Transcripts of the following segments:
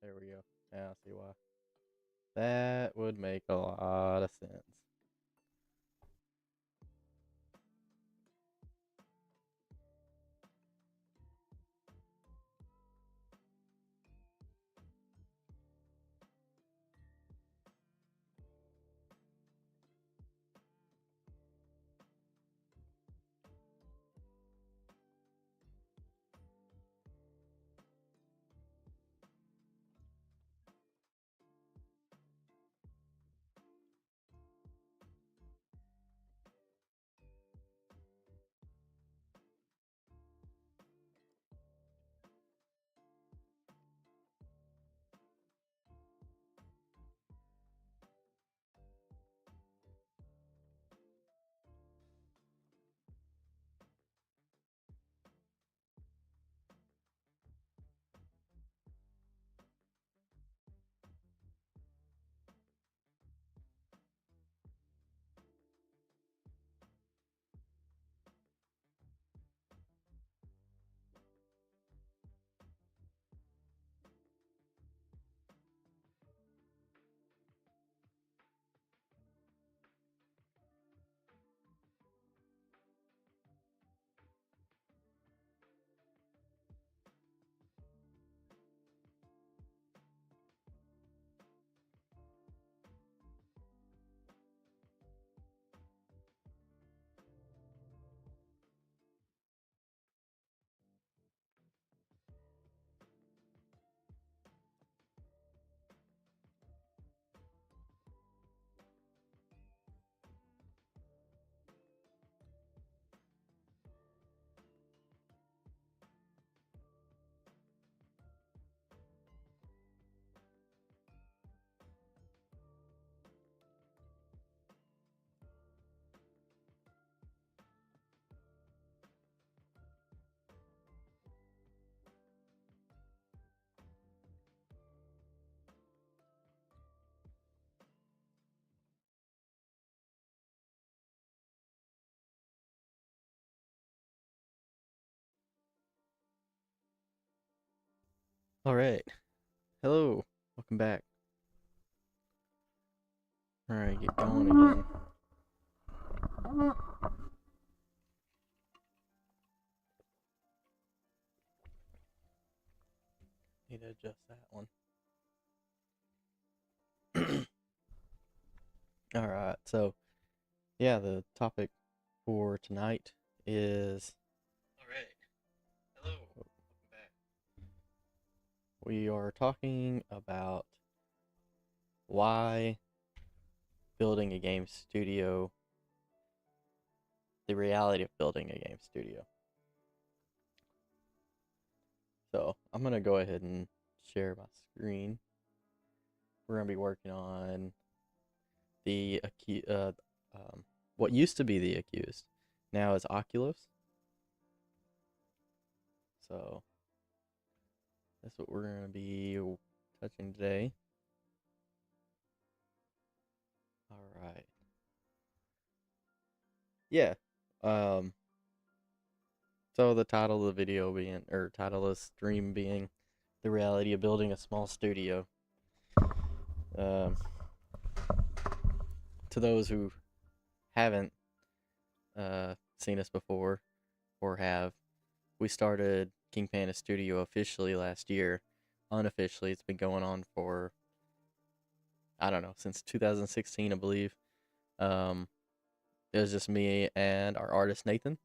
There we go. Now I see why. That would make a lot of sense. All right. Hello. Welcome back. All right, get going again. Need to adjust that one. All right. So, yeah, the topic for tonight is. All right. Hello. Welcome back. We are talking about why building a game studio, the reality of building a game studio. So I'm going to go ahead and share my screen. We're going to be working on the what used to be the Accused, now is Oculus. So that's what we're going to be touching today. All right. Yeah. So the title of the video being, or title of the stream being, the reality of building a small studio. Um, to those who haven't seen us before or have, we started King Panda Studio officially last year. Unofficially, it's been going on for, I don't know, since 2016, I believe. Um, it was just me and our artist Nathan.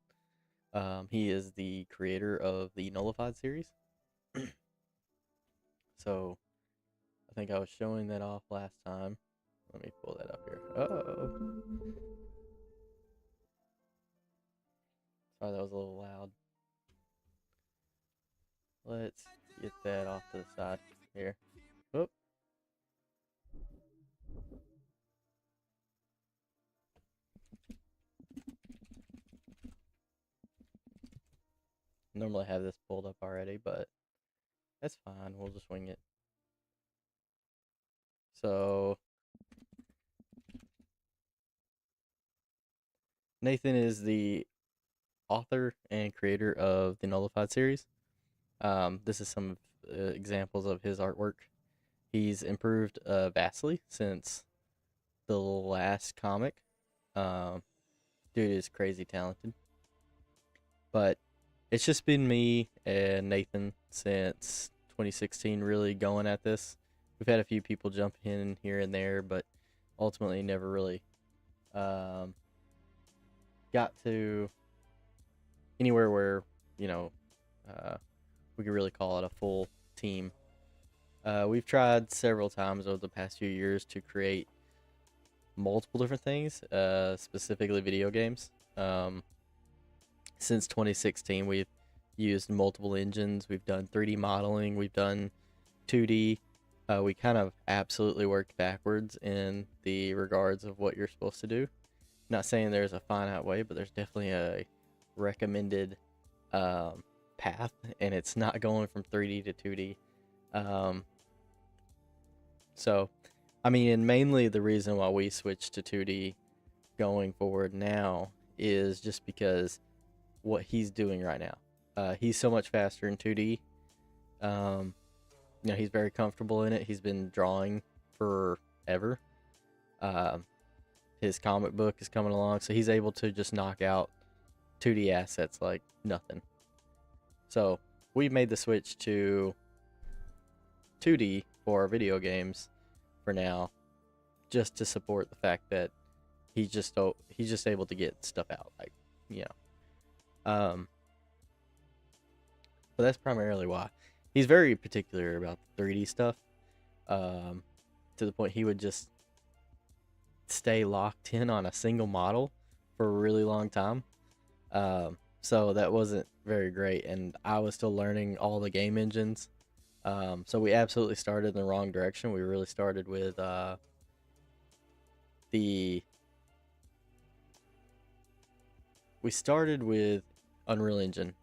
He is the creator of the Nullified series. So I think I was showing that off last time. Let me pull that up here. Oh, sorry, that was a little loud. Let's get that off to the side here. Whoop. Normally I have this pulled up already, but that's fine. We'll just wing it. So Nathan is the author and creator of the Nullified series. This is some examples of his artwork. He's improved vastly since the last comic. Um, Dude is crazy talented. But it's just been me and Nathan since 2016 really going at this. We've had a few people jump in here and there, but ultimately never really um, got to anywhere where, you know, uh, we could really call it a full team. We've tried several times over the past few years to create multiple different things, specifically video games. Since 2016, we've used multiple engines. We've done 3D modeling. We've done 2D. We kind of absolutely worked backwards in the regards of what you're supposed to do. Not saying there's a finite way, but there's definitely a recommended path, and it's not going from 3D to 2D. Um, so, I mean, and mainly the reason why we switched to 2D going forward now is just because what he's doing right now. He's so much faster in 2D. He's very comfortable in it. He's been drawing forever. Um, his comic book is coming along, so he's able to just knock out 2D assets like nothing. So we've made the switch to 2D for our video games for now, just to support the fact that he's just able to get stuff out, like, you know. But that's primarily why. He's very particular about the 3D stuff, to the point he would just stay locked in on a single model for a really long time. So that wasn't very great, and I was still learning all the game engines. So we absolutely started in the wrong direction. We really started with Unreal Engine,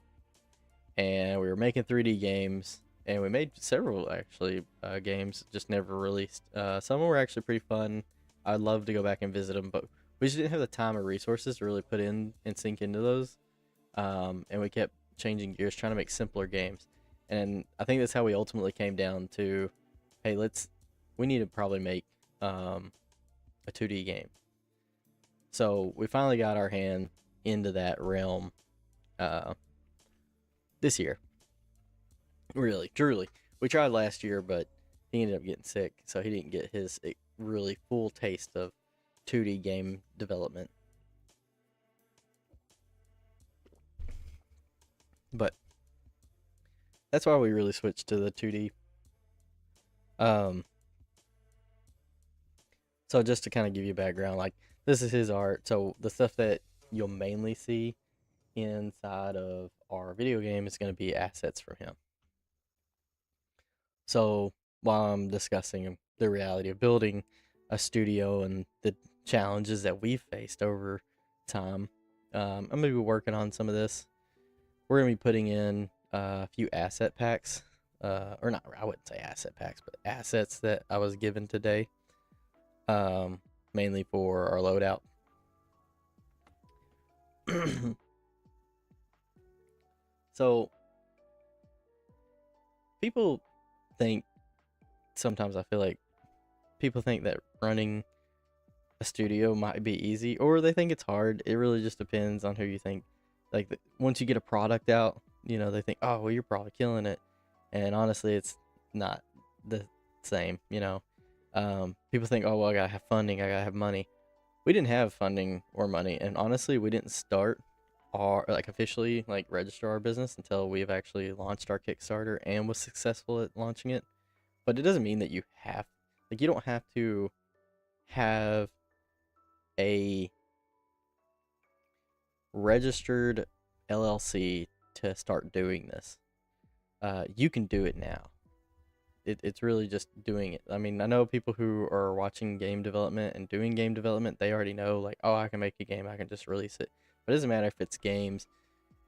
and we were making 3D games, and we made several actually games, just never released. Some of them were actually pretty fun. I'd love to go back and visit them, but we just didn't have the time or resources to really put in and sink into those. And we kept changing gears, trying to make simpler games. And I think that's how we ultimately came down to, hey, we need to probably make a 2D game. So we finally got our hand into that realm this year. Really, truly. We tried last year, but he ended up getting sick, so he didn't get his really full taste of 2D game development. But that's why we really switched to the 2D. So just to kind of give you a background, like, this is his art. So the stuff that you'll mainly see inside of our video game is going to be assets from him. So while I'm discussing the reality of building a studio and the challenges that we've faced over time, I'm going to be working on some of this. We're going to be putting in a few asset packs, or not, I wouldn't say asset packs, but assets that I was given today, mainly for our loadout. So people think, sometimes I feel like people think that running a studio might be easy, or they think it's hard. It really just depends on who you think. Like, once you get a product out, they think, oh, well, you're probably killing it. And honestly, it's not the same. People think, oh, well, I gotta have funding, I gotta have money. We didn't have funding or money, and honestly, we didn't start officially register our business until we've actually launched our Kickstarter and was successful at launching it. But it doesn't mean that you don't have to have a registered LLC to start doing this. You can do it now. It's really just doing it. I mean, I know people who are watching game development and doing game development, they already know, like, oh, I can make a game, I can just release it. But it doesn't matter if it's games.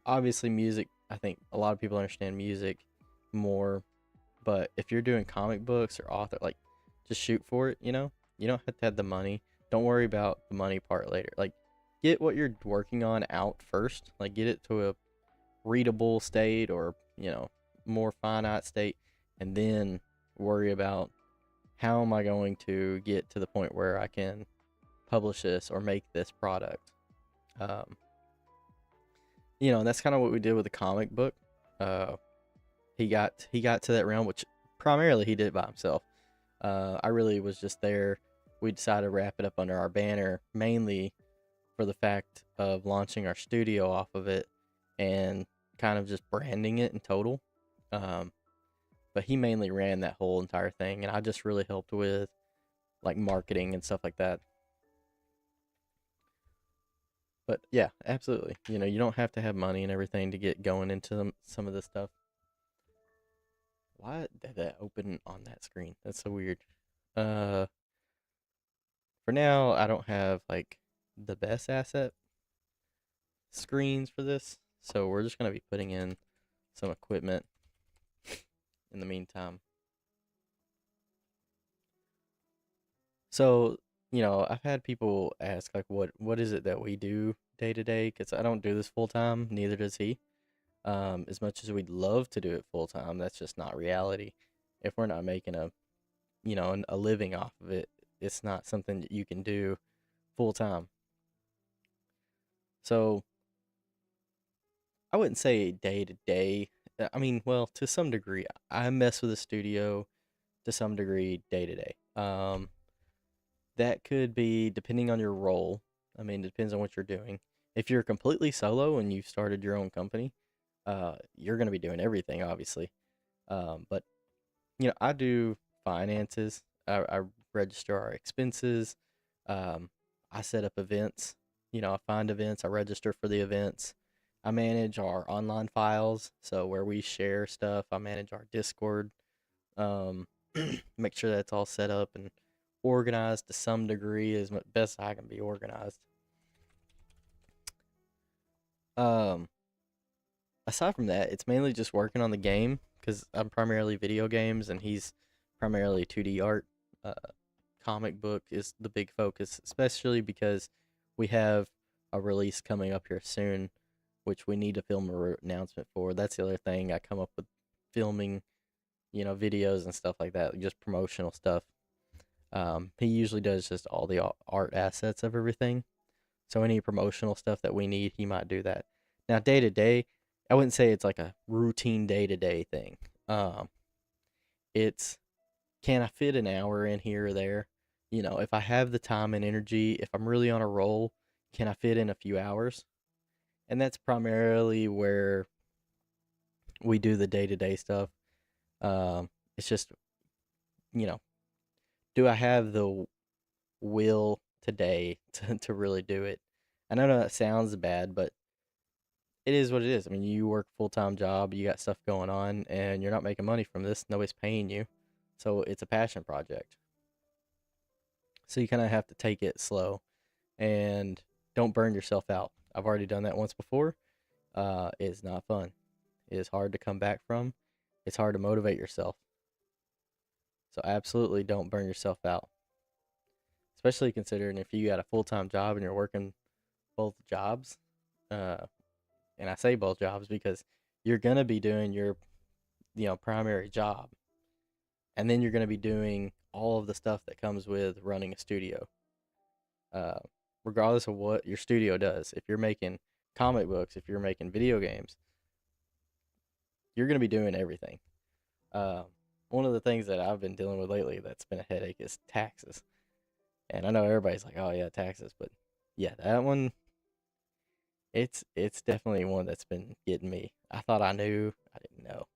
Obviously, music, I think a lot of people understand music more. But if you're doing comic books or author, just shoot for it, You don't have to have the money. Don't worry about the money part later. Get what you're working on out first. Get it to a readable state, or, more finite state, and then worry about how am I going to get to the point where I can publish this or make this product? Um, and that's kind of what we did with the comic book. Uh, he got to that realm, which primarily he did it by himself. I really was just there. We decided to wrap it up under our banner, mainly for the fact of launching our studio off of it and kind of just branding it in total. Um, but he mainly ran that whole entire thing, and I just really helped with like marketing and stuff like that. But yeah, absolutely. You don't have to have money and everything to get going into some of this stuff. Why did that open on that screen? That's so weird. Uh, for now, I don't have like the best asset screens for this, so we're just gonna be putting in some equipment in the meantime. So, I've had people ask like, what is it that we do day to day? Because I don't do this full time, neither does he. As much as we'd love to do it full time, that's just not reality. If we're not making a living off of it, it's not something that you can do full time. So I wouldn't say day to day. I mean, well, to some degree, I mess with the studio to some degree day to day. That could be depending on your role. I mean, it depends on what you're doing. If you're completely solo and you've started your own company, you're going to be doing everything, obviously. But I do finances. I register our expenses. Um, I set up events. I find events. I register for the events. I manage our online files, so where we share stuff. I manage our Discord. Um, make sure that's all set up and organized to some degree as best I can be organized. Um, aside from that, it's mainly just working on the game because I'm primarily video games and he's primarily 2D art. Uh, comic book is the big focus, especially because we have a release coming up here soon, which we need to film a announcement for. That's the other thing. I come up with filming, videos and stuff like that, just promotional stuff. He usually does just all the art assets of everything. So any promotional stuff that we need, he might do that. Now, day to day, I wouldn't say it's like a routine day to day thing. Um, it's can I fit an hour in here or there? If I have the time and energy, if I'm really on a roll, can I fit in a few hours? And that's primarily where we do the day to day stuff. It's just, you know, do I have the will today to really do it? I know that sounds bad, but it is what it is. I mean, you work full time job, you got stuff going on, and you're not making money from this. Nobody's paying you, so it's a passion project. So you kind of have to take it slow and don't burn yourself out. I've already done that once before. It's not fun. It is hard to come back from. It's hard to motivate yourself. So absolutely don't burn yourself out. Especially considering if you got a full time job and you're working both jobs. Uh, and I say both jobs because you're gonna be doing your primary job, and then you're gonna be doing all of the stuff that comes with running a studio. Uh, regardless of what your studio does, if you're making comic books, if you're making video games, you're gonna be doing everything. Uh, one of the things that I've been dealing with lately that's been a headache is taxes. And I know everybody's like, "Oh yeah, taxes," but yeah, that one it's definitely one that's been getting me. I thought I knew, I didn't know.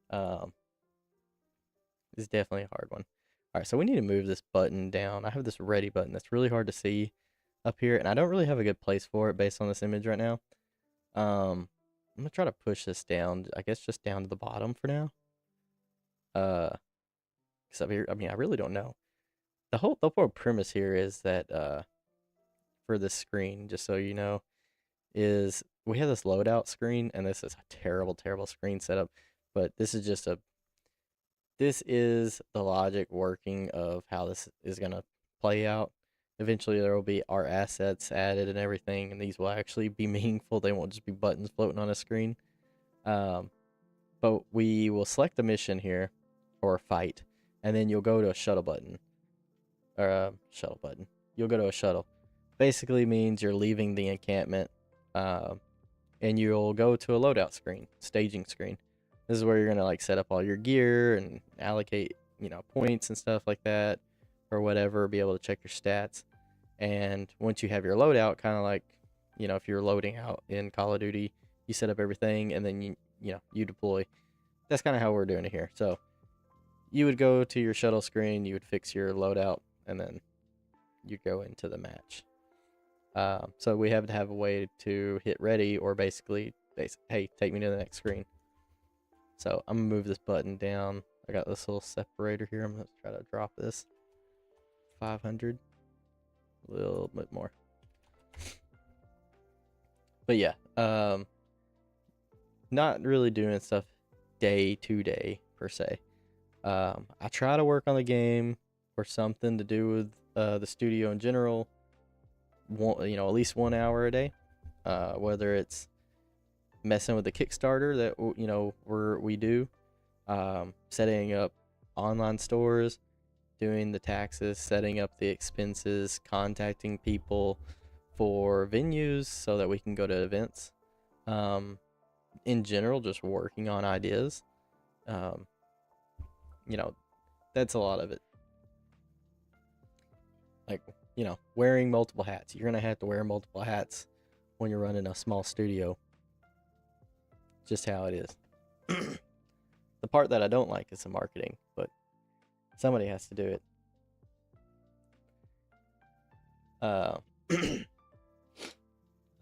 Um, it's definitely a hard one. All right, so we need to move this button down. I have this ready button that's really hard to see up here, and I don't really have a good place for it based on this image right now. I'm gonna try to push this down. I guess just down to the bottom for now. Uh, cause up here, I mean, I really don't know. The whole premise here is that for this screen, just so you know, is we have this loadout screen, and this is a terrible, terrible screen setup. But this is the logic working of how this is gonna play out. Eventually, there will be our assets added and everything, and these will actually be meaningful. They won't just be buttons floating on a screen. Um, but we will select a mission here or a fight, and then you'll go to a shuttle button, or a shuttle button. You'll go to a shuttle. Basically means you're leaving the encampment, uh, and you'll go to a loadout screen, staging screen. This is where you're gonna like set up all your gear and allocate, points and stuff like that, or whatever. Be able to check your stats, and once you have your loadout, kind of like, if you're loading out in Call of Duty, you set up everything and then you deploy. That's kind of how we're doing it here. So you would go to your shuttle screen, you would fix your loadout, and then you go into the match. So we have to have a way to hit ready, or basically, hey, take me to the next screen. So I'm gonna move this button down. I got this little separator here. I'm gonna try to drop this 500, a little bit more. But yeah, not really doing stuff day to day per se. I try to work on the game or something to do with the studio in general. At least 1 hour a day. Whether it's messing with the Kickstarter that we do, setting up online stores, doing the taxes, setting up the expenses, contacting people for venues so that we can go to events. In general, just working on ideas. That's a lot of it. Like, wearing multiple hats. You're gonna have to wear multiple hats when you're running a small studio. Just how it is. The part that I don't like is the marketing, but somebody has to do it.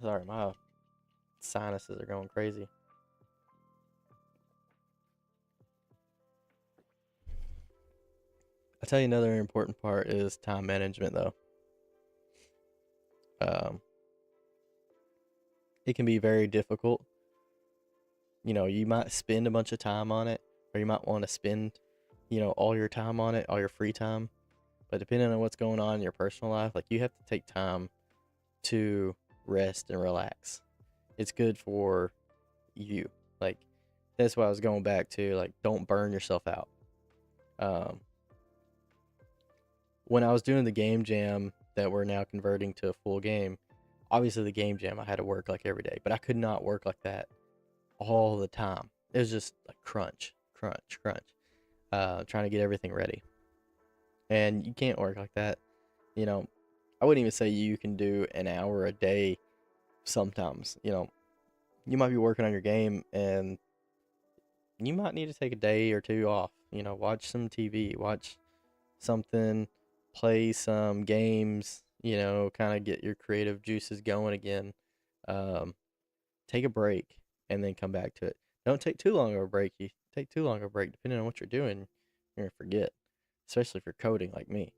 Sorry, my sinuses are going crazy. I'll tell you another important part is time management, though. It can be very difficult. You might spend a bunch of time on it, or you might want to spend, all your time on it, all your free time. But depending on what's going on in your personal life, like, you have to take time to rest and relax. It's good for you. Like, that's what I was going back to. Like, don't burn yourself out. When I was doing the game jam that we're now converting to a full game, obviously the game jam I had to work like every day, but I could not work like that all the time. It was just like crunch, trying to get everything ready. And you can't work like that. I wouldn't even say you can do an hour a day sometimes. You might be working on your game and you might need to take a day or two off. Watch some TV, watch something, play some games, kind of get your creative juices going again. Take a break and then come back to it. Don't take too long of a break. You take too long of a break, depending on what you're doing, you're going to forget, especially if you're coding like me.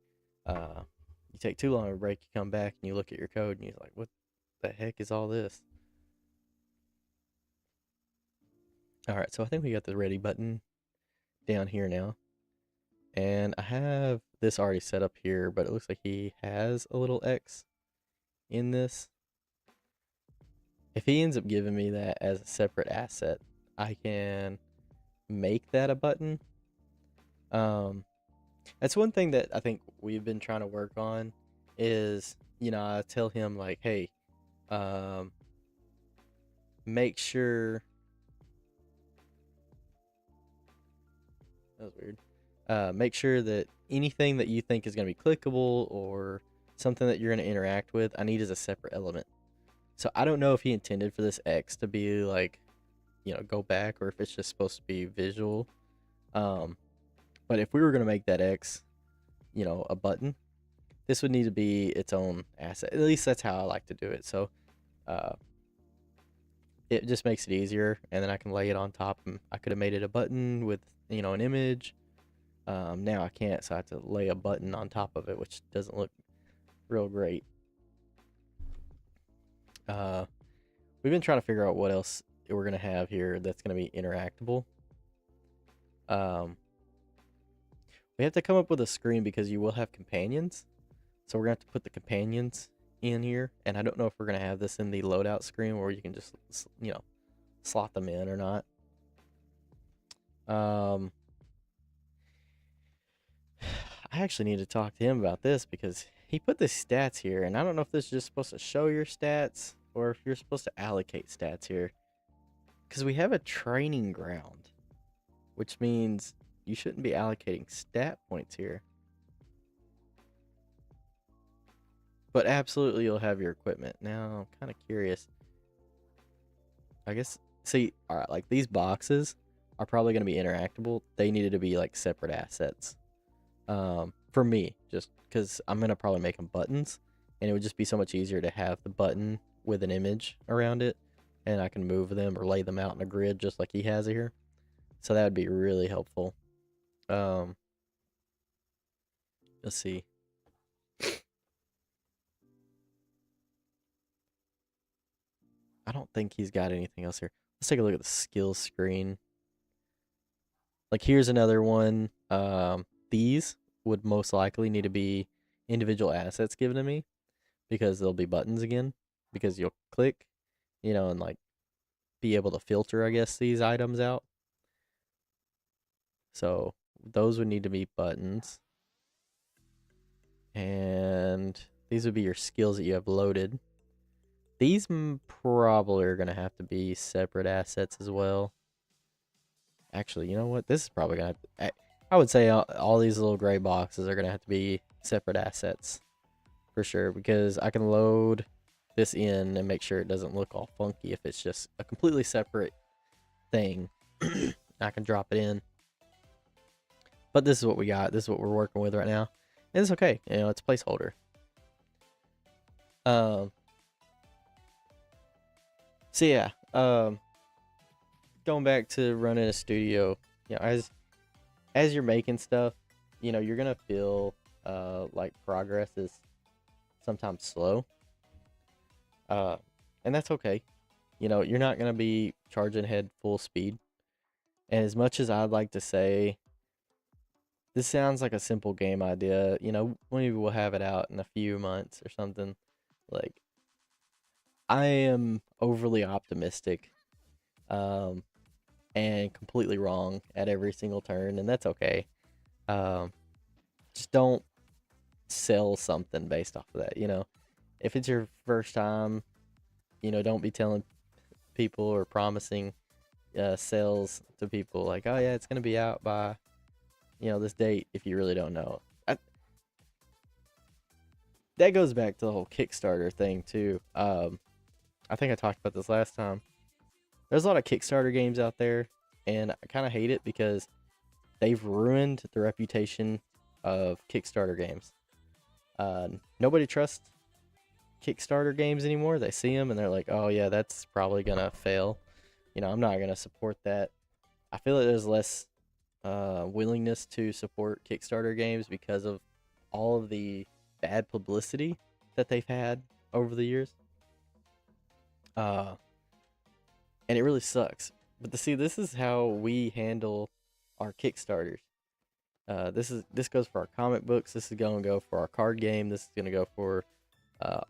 You take too long of a break, you come back and you look at your code and you're like, what the heck is all this? All right, so I think we got the ready button down here now. And I have this already set up here, but it looks like he has a little X in this. If he ends up giving me that as a separate asset, I can make that a button. That's one thing that I think we've been trying to work on is, I tell him like, hey, make sure. That was weird. Make sure that anything that you think is going to be clickable or something that you're going to interact with, I need as a separate element. So I don't know if he intended for this X to be like, go back, or if it's just supposed to be visual. But if we were going to make that X, a button, this would need to be its own asset. At least that's how I like to do it. So it just makes it easier, and then I can lay it on top. And I could have made it a button with, an image. Now I can't, so I have to lay a button on top of it, which doesn't look real great. We've been trying to figure out what else we're going to have here that's going to be interactable. We have to come up with a screen because you will have companions. So we're going to have to put the companions in here. And I don't know if we're going to have this in the loadout screen where you can just, slot them in or not. I actually need to talk to him about this because he put the stats here, and I don't know if this is just supposed to show your stats or if you're supposed to allocate stats here. Because we have a training ground, which means you shouldn't be allocating stat points here. But absolutely, you'll have your equipment. Now, I'm kind of curious. I guess, see, all right, like these boxes are probably going to be interactable. They needed to be like separate assets. For me, just because I'm going to probably make them buttons, and it would just be so much easier to have the button with an image around it, and I can move them or lay them out in a grid just like he has it here. So that would be really helpful. Um, let's see. I don't think he's got anything else here. Let's take a look at the skills screen. Like here's another one. These would most likely need to be individual assets given to me because they'll be buttons again because you'll click, and like be able to filter, I guess, these items out. So those would need to be buttons. And these would be your skills that you have loaded. These probably are going to have to be separate assets as well. Actually, you know what? This is probably going to... I would say all these little gray boxes are going to have to be separate assets. For sure. Because I can load this in and make sure it doesn't look all funky if it's just a completely separate thing. I can drop it in. But this is what we got. This is what we're working with right now. And it's okay. It's a placeholder. So yeah, going back to running a studio, as you're making stuff, you're gonna feel like progress is sometimes slow. And that's okay. You're not gonna be charging ahead full speed. And as much as I'd like to say this sounds like a simple game idea, maybe we'll have it out in a few months or something. Like I am overly optimistic, and completely wrong at every single turn, and that's okay. Just don't sell something based off of that. If it's your first time, don't be telling people or promising sales to people like, oh yeah, it's gonna be out by this date if you really don't know. That goes back to the whole Kickstarter thing too. I think I talked about this last time. There's a lot of Kickstarter games out there, and I kind of hate it because they've ruined the reputation of Kickstarter games. Nobody trusts Kickstarter games anymore. They see them and they're like, oh yeah, that's probably gonna fail. I'm not gonna support that. I feel like there's less willingness to support Kickstarter games because of all of the bad publicity that they've had over the years. And it really sucks. But this is how we handle our Kickstarters. This goes for our comic books. This is going to go for our card game. This is going to go for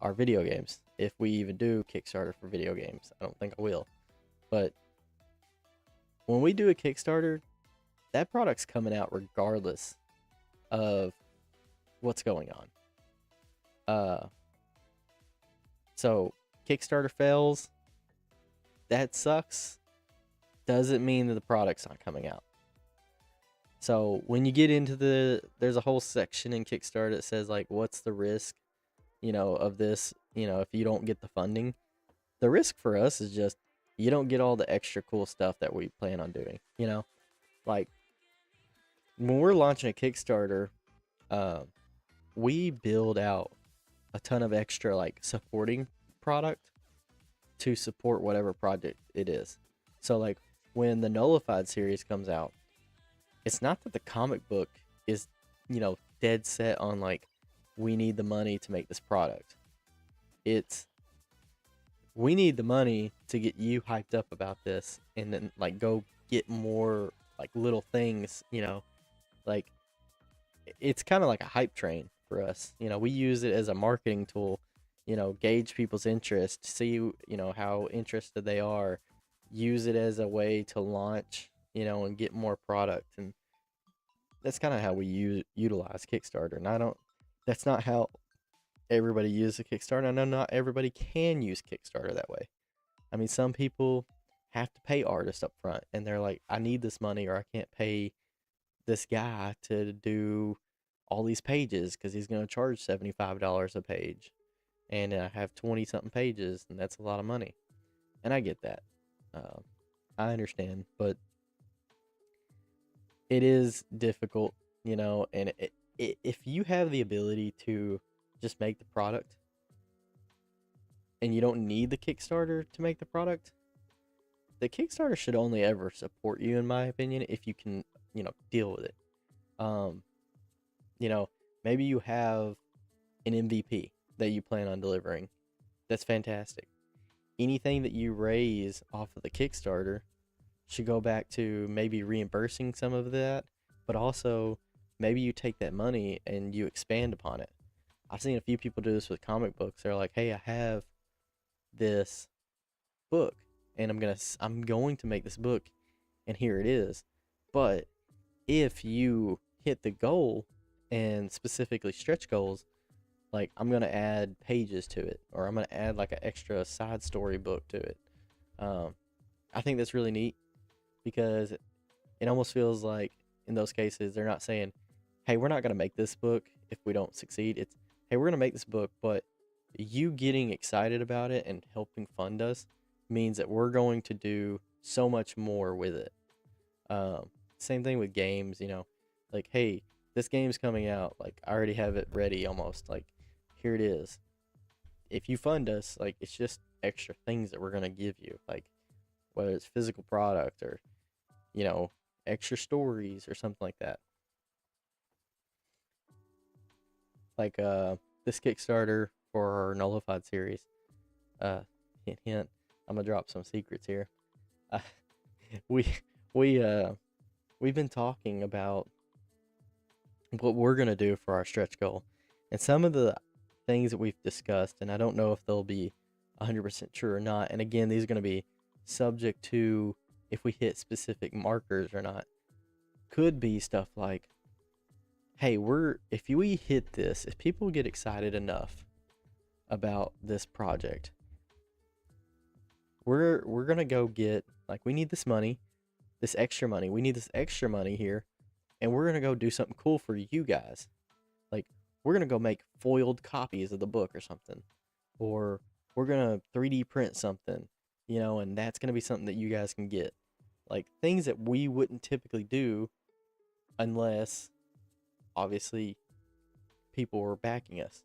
our video games. If we even do Kickstarter for video games, I don't think I will. But when we do a Kickstarter, that product's coming out regardless of what's going on. So Kickstarter fails. That sucks. Doesn't mean that the product's not coming out. So when you get into there's a whole section in Kickstarter that says like, what's the risk, of this, if you don't get the funding. The risk for us is just you don't get all the extra cool stuff that we plan on doing. Like when we're launching a Kickstarter, we build out a ton of extra like supporting product to support whatever project it is. So like when the Nullified series comes out, it's not that the comic book is, dead set on like, we need the money to make this product. It's, we need the money to get you hyped up about this and then like go get more like little things, like it's kind of like a hype train for us. We use it as a marketing tool, gauge people's interest, see, how interested they are, use it as a way to launch, and get more product. And that's kind of how we utilize Kickstarter. And I don't, that's not how everybody uses a Kickstarter. I know not everybody can use Kickstarter that way. I mean, some people have to pay artists up front and they're like, I need this money or I can't pay this guy to do all these pages because he's going to charge $75 a page. And I have 20 something pages and that's a lot of money. And I get that. Uh, I understand, but it is difficult, and if you have the ability to just make the product and you don't need the Kickstarter to make the product, the Kickstarter should only ever support you, in my opinion, if you can, deal with it. Um, you know, Maybe you have an MVP that you plan on delivering. That's fantastic. Anything that you raise off of the Kickstarter should go back to maybe reimbursing some of that, but also maybe you take that money and you expand upon it. I've seen a few people do this with comic books. They're like, "Hey, I have this book and I'm going to make this book and here it is. But if you hit the goal and specifically stretch goals, like I'm going to add pages to it or I'm going to add like an extra side story book to it." Um, I think that's really neat because it almost feels like in those cases they're not saying, "Hey, we're not going to make this book if we don't succeed." It's, "Hey, we're going to make this book, but you getting excited about it and helping fund us means that we're going to do so much more with it." Um, Same thing with games, like, "Hey, this game's coming out. Like, I already have it ready almost. Like, here it is. If you fund us, like, it's just extra things that we're going to give you, like, whether it's physical product or, you know, extra stories or something like that." Like this Kickstarter for our Nullified series. Hint hint. I'm gonna drop some secrets here. Uh, we we we've been talking about what we're gonna do for our stretch goal, and some of the things that we've discussed, and I don't know if they'll be 100% true or not. And again, these are gonna be subject to if we hit specific markers or not. Could be stuff like, "Hey, if we hit this, if people get excited enough about this project, we're gonna go get, like, we need this money, this extra money. We need this extra money here, and we're gonna go do something cool for you guys. Like, we're gonna go make foiled copies of the book or something, or we're gonna 3D print something, and that's gonna be something that you guys can get." Like things that we wouldn't typically do unless obviously people were backing us.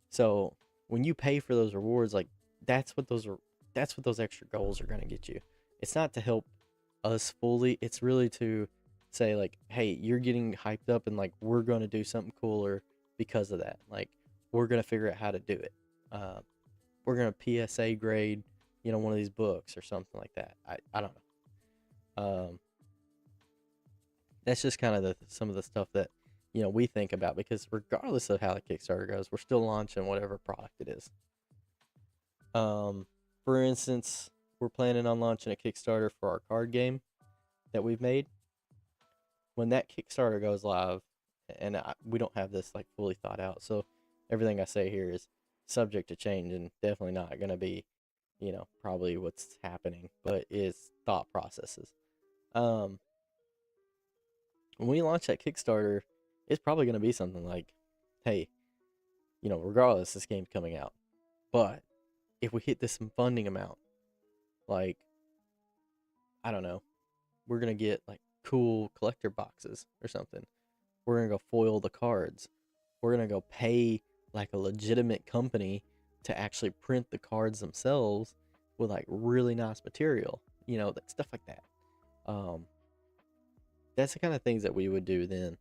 So when you pay for those rewards, like that's what those extra goals are gonna get you. It's not to help us fully. It's really to say like, "Hey, you're getting hyped up and like we're gonna do something cooler because of that. Like we're gonna figure out how to do it. Uh, we're gonna PSA grade, one of these books or something like that." I don't know. That's just kind of some of the stuff that we think about, because regardless of how the Kickstarter goes, we're still launching whatever product it is. For instance, we're planning on launching a Kickstarter for our card game that we've made. When that Kickstarter goes live, and we don't have this like fully thought out, so everything I say here is subject to change and definitely not going to be, probably what's happening, but is thought processes. Um, when we launch that Kickstarter, it's probably going to be something like, "Hey, regardless, this game's coming out, but if we hit this funding amount, like, I don't know, we're going to get like cool collector boxes or something. We're going to go foil the cards. We're going to go pay like a legitimate company to actually print the cards themselves with like really nice material, like stuff like that." Um, that's the kind of things that we would do then.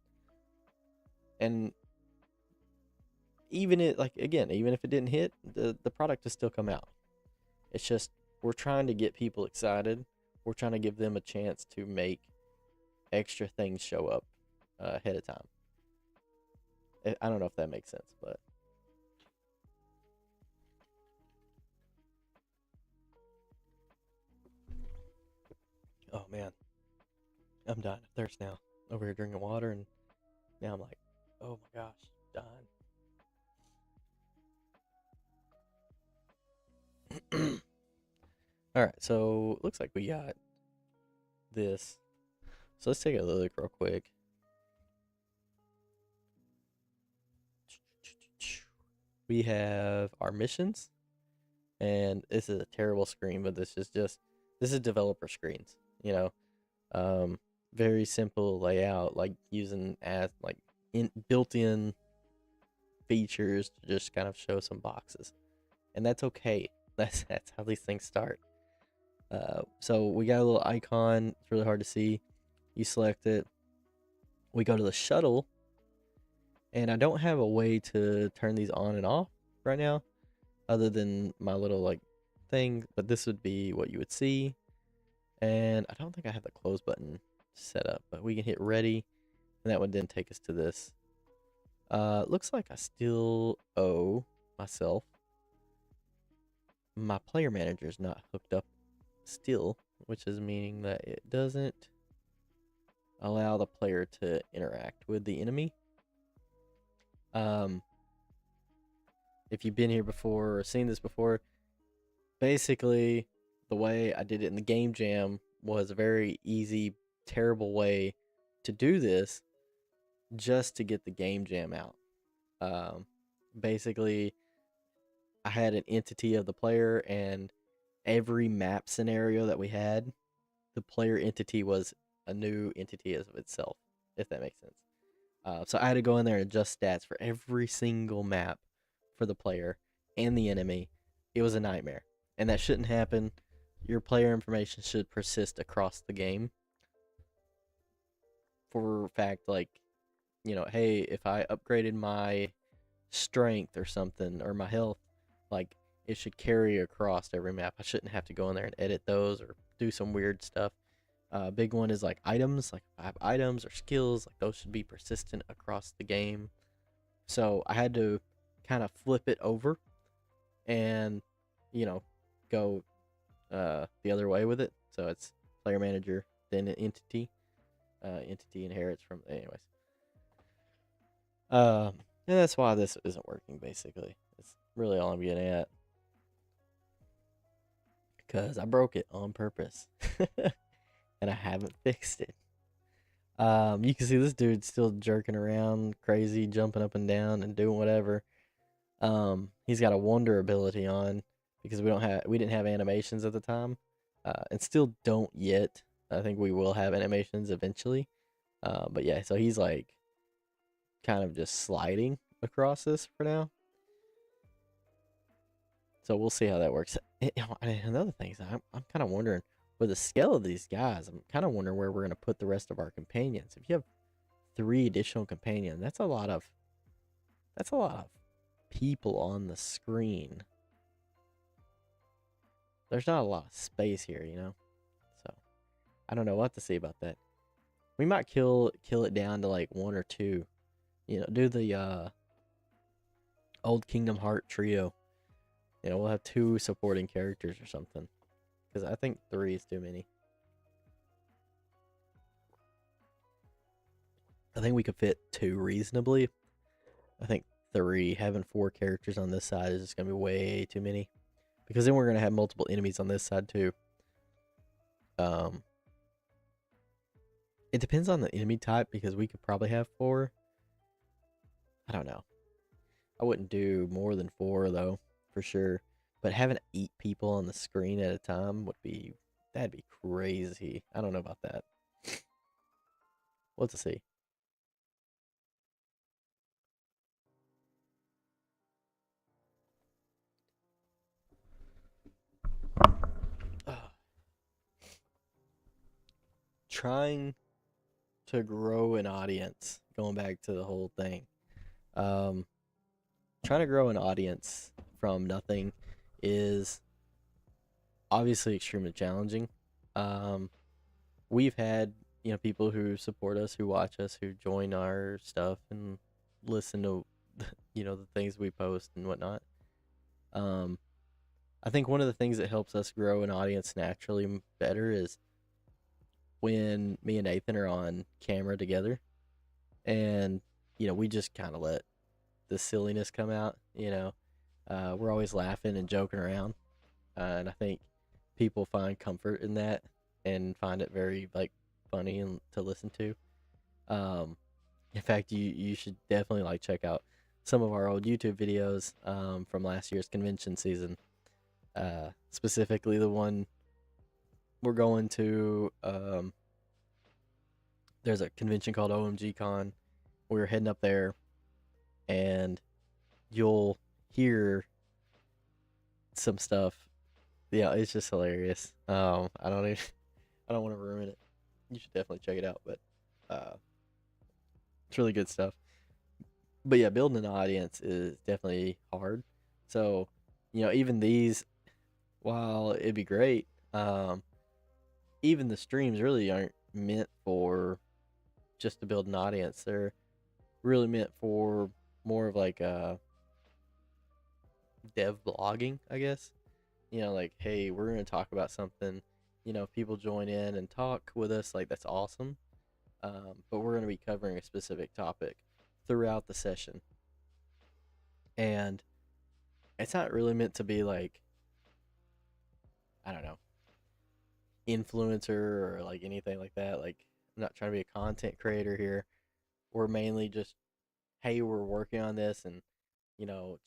And even if it didn't hit, the product will still come out. It's just we're trying to get people excited. We're trying to give them a chance to make extra things show up ahead of time. I don't know if that makes sense, but oh man, I'm dying of thirst now. over here drinking water, and now I'm like, oh my gosh, dying. All right, so looks like we got this. So let's take a look real quick. We have our missions, and this is a terrible screen, but this is developer screens. You know, very simple layout, like using as like built-in features to just kind of show some boxes, and that's okay. That's how these things start. So we got a little icon. It's really hard to see. You select it. We go to the shuttle, and I don't have a way to turn these on and off right now, other than my little like thing. But this would be what you would see, and I don't think I have the close button set up. But we can hit ready, and that would then take us to this. Looks like I still owe myself. My player manager is not hooked up still, which is meaning that it doesn't allow the player to interact with the enemy. If you've been here before or seen this before, basically the way I did it in the game jam was a very easy, terrible way to do this just to get the game jam out. Basically, I had an entity of the player, and every map scenario that we had, the player entity was a new entity as of itself, if that makes sense. So I had to go in there and adjust stats for every single map for the player and the enemy. It was a nightmare, and that shouldn't happen. Your player information should persist across the game. For fact, like, hey, if I upgraded my strength or something, or my health, like, it should carry across every map. I shouldn't have to go in there and edit those or do some weird stuff. Big one is like items, like if I have items or skills, like those should be persistent across the game. So I had to kind of flip it over and, go the other way with it. So it's player manager, then an entity. Entity inherits from, anyways. And that's why this isn't working, basically. It's really all I'm getting at. Because I broke it on purpose. And I haven't fixed it. You can see this dude's still jerking around, crazy, jumping up and down and doing whatever. He's got a wonder ability on because we didn't have animations at the time, and still don't yet. I think we will have animations eventually. But yeah, so he's like kind of just sliding across this for now. So we'll see how that works. Another thing is I'm kind of wondering, with the scale of these guys, I'm kind of wondering where we're going to put the rest of our companions. If you have 3 additional companions, that's a lot of people on the screen. There's not a lot of space here, So I don't know what to say about that. We might kill it down to like 1 or 2. Do the old Kingdom Heart trio. We'll have 2 supporting characters or something. Because I think 3 is too many. I think we could fit 2 reasonably. I think 3, having 4 characters on this side is just going to be way too many. Because then we're going to have multiple enemies on this side too. It depends on the enemy type, because we could probably have 4. I don't know. I wouldn't do more than 4 though, for sure. But having 8 people on the screen at a time that'd be crazy. I don't know about that. Let's see. Trying to grow an audience, going back to the whole thing. Trying to grow an audience from nothing is obviously extremely challenging. We've had, people who support us, who watch us, who join our stuff and listen to, the things we post and whatnot. I think one of the things that helps us grow an audience naturally better is when me and Nathan are on camera together, and we just kind of let the silliness come out. We're always laughing and joking around, and I think people find comfort in that and find it very like funny and to listen to. Um, in fact, you should definitely like check out some of our old YouTube videos from last year's convention season. Specifically, the one we're going to. There's a convention called OMG Con. We're heading up there, and you'll hear some stuff. Yeah, it's just hilarious. I don't even, I don't want to ruin it. You should definitely check it out, but uh, it's really good stuff. But yeah, building an audience is definitely hard. So, even these, while it'd be great, even the streams really aren't meant for just to build an audience. They're really meant for more of like dev blogging, I guess. Like, hey, we're going to talk about something. If people join in and talk with us, like, that's awesome. But we're going to be covering a specific topic throughout the session. And it's not really meant to be like, I don't know, influencer or like anything like that. Like, I'm not trying to be a content creator here. We're mainly just, hey, we're working on this, and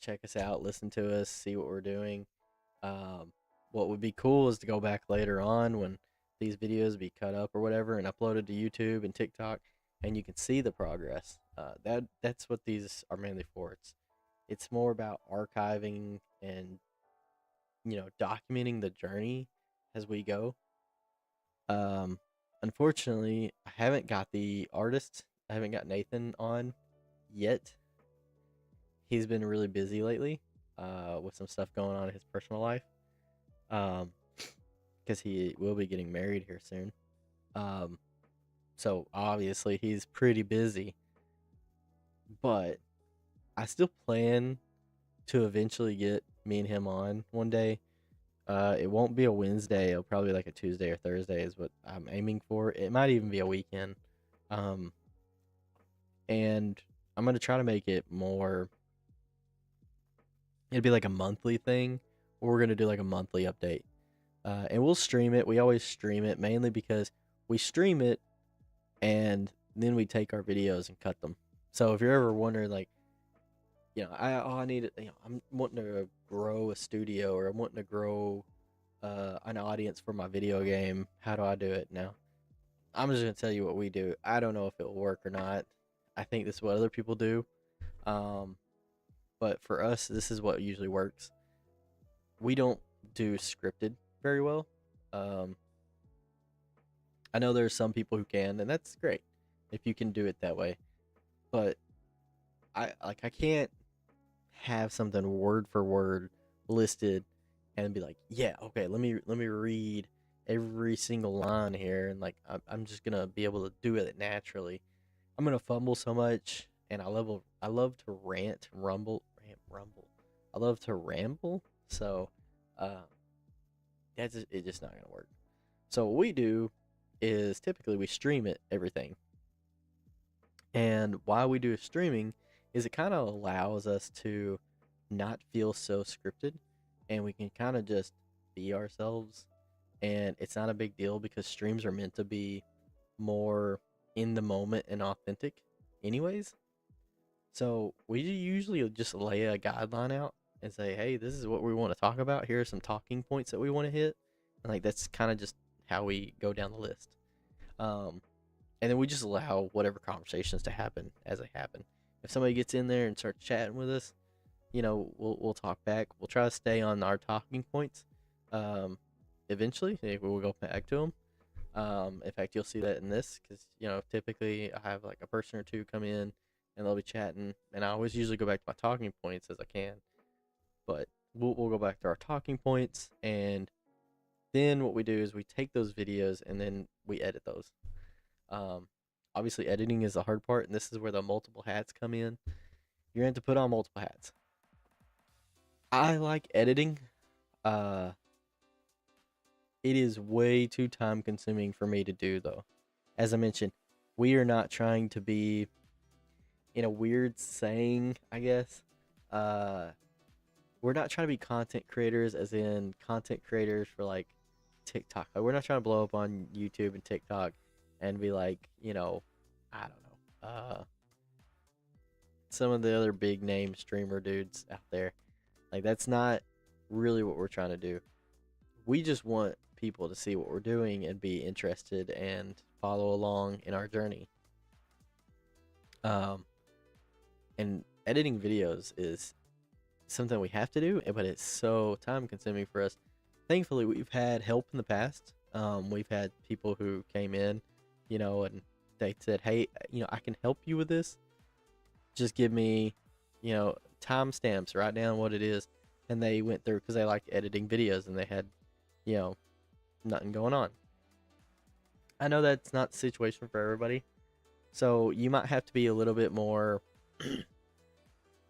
check us out, listen to us, see what we're doing. What would be cool is to go back later on when these videos be cut up or whatever and uploaded to YouTube and TikTok, and you can see the progress. That's what these are mainly for. It's more about archiving and documenting the journey as we go. Um, Unfortunately, I haven't got the artist. I haven't got Nathan on yet. He's been really busy lately, with some stuff going on in his personal life. Um, because he will be getting married here soon. Um, so obviously he's pretty busy, but I still plan to eventually get me and him on one day. It won't be a Wednesday. It'll probably be like a Tuesday or Thursday is what I'm aiming for. It might even be a weekend. Um, and I'm gonna try to make it more. It'd be like a monthly thing. We're gonna do like a monthly update, and we'll stream it. We always stream it mainly because we stream it and then we take our videos and cut them. So if you're ever wondering, like, I need, I'm wanting to grow a studio, or I'm wanting to grow an audience for my video game. How do I do it now? I'm just gonna tell you what we do. I don't know if it will work or not. I think this is what other people do. Um, but for us, this is what usually works. We don't do scripted very well. Um, I know there's some people who can, and that's great if you can do it that way. But I can't have something word for word listed and be like, yeah, okay, let me read every single line here, and like I'm just gonna be able to do it naturally. I'm gonna fumble so much, and I love to rumble. I love to ramble, so uh, it's just not gonna work. So what we do is typically we stream it everything, and why we do streaming is it kind of allows us to not feel so scripted, and we can kind of just be ourselves, and it's not a big deal because streams are meant to be more in the moment and authentic anyways. So we usually just lay a guideline out and say, hey, this is what we want to talk about. Here are some talking points that we want to hit, and like that's kind of just how we go down the list. um and then we just allow whatever conversations to happen as they happen. If somebody gets in there and starts chatting with us, we'll talk back. We'll try to stay on our talking points. Um, Eventually, we'll go back to them. In fact, you'll see that in this because typically I have like a person or two come in and they'll be chatting, and I always usually go back to my talking points as I can. But we'll go back to our talking points, and then what we do is we take those videos and then we edit those. Um, Obviously, editing is the hard part, and this is where the multiple hats come in. You're going to put on multiple hats. I like editing. Uh, It is way too time consuming for me to do though. As I mentioned, we are not trying to be in a weird saying, I guess. Uh we're not trying to be content creators as in content creators for like TikTok. Like, we're not trying to blow up on YouTube and TikTok and be like, I don't know. Some of the other big name streamer dudes out there. Like, that's not really what we're trying to do. We just want people to see what we're doing and be interested and follow along in our journey. Um, and editing videos is something we have to do, but it's so time consuming for us. Thankfully, we've had help in the past. We've had people who came in, and they said, "Hey, I can help you with this. Just give me, timestamps. Write down what it is." And they went through because they liked editing videos and they had, you know, nothing going on. I know that's not the situation for everybody, so you might have to be a little bit more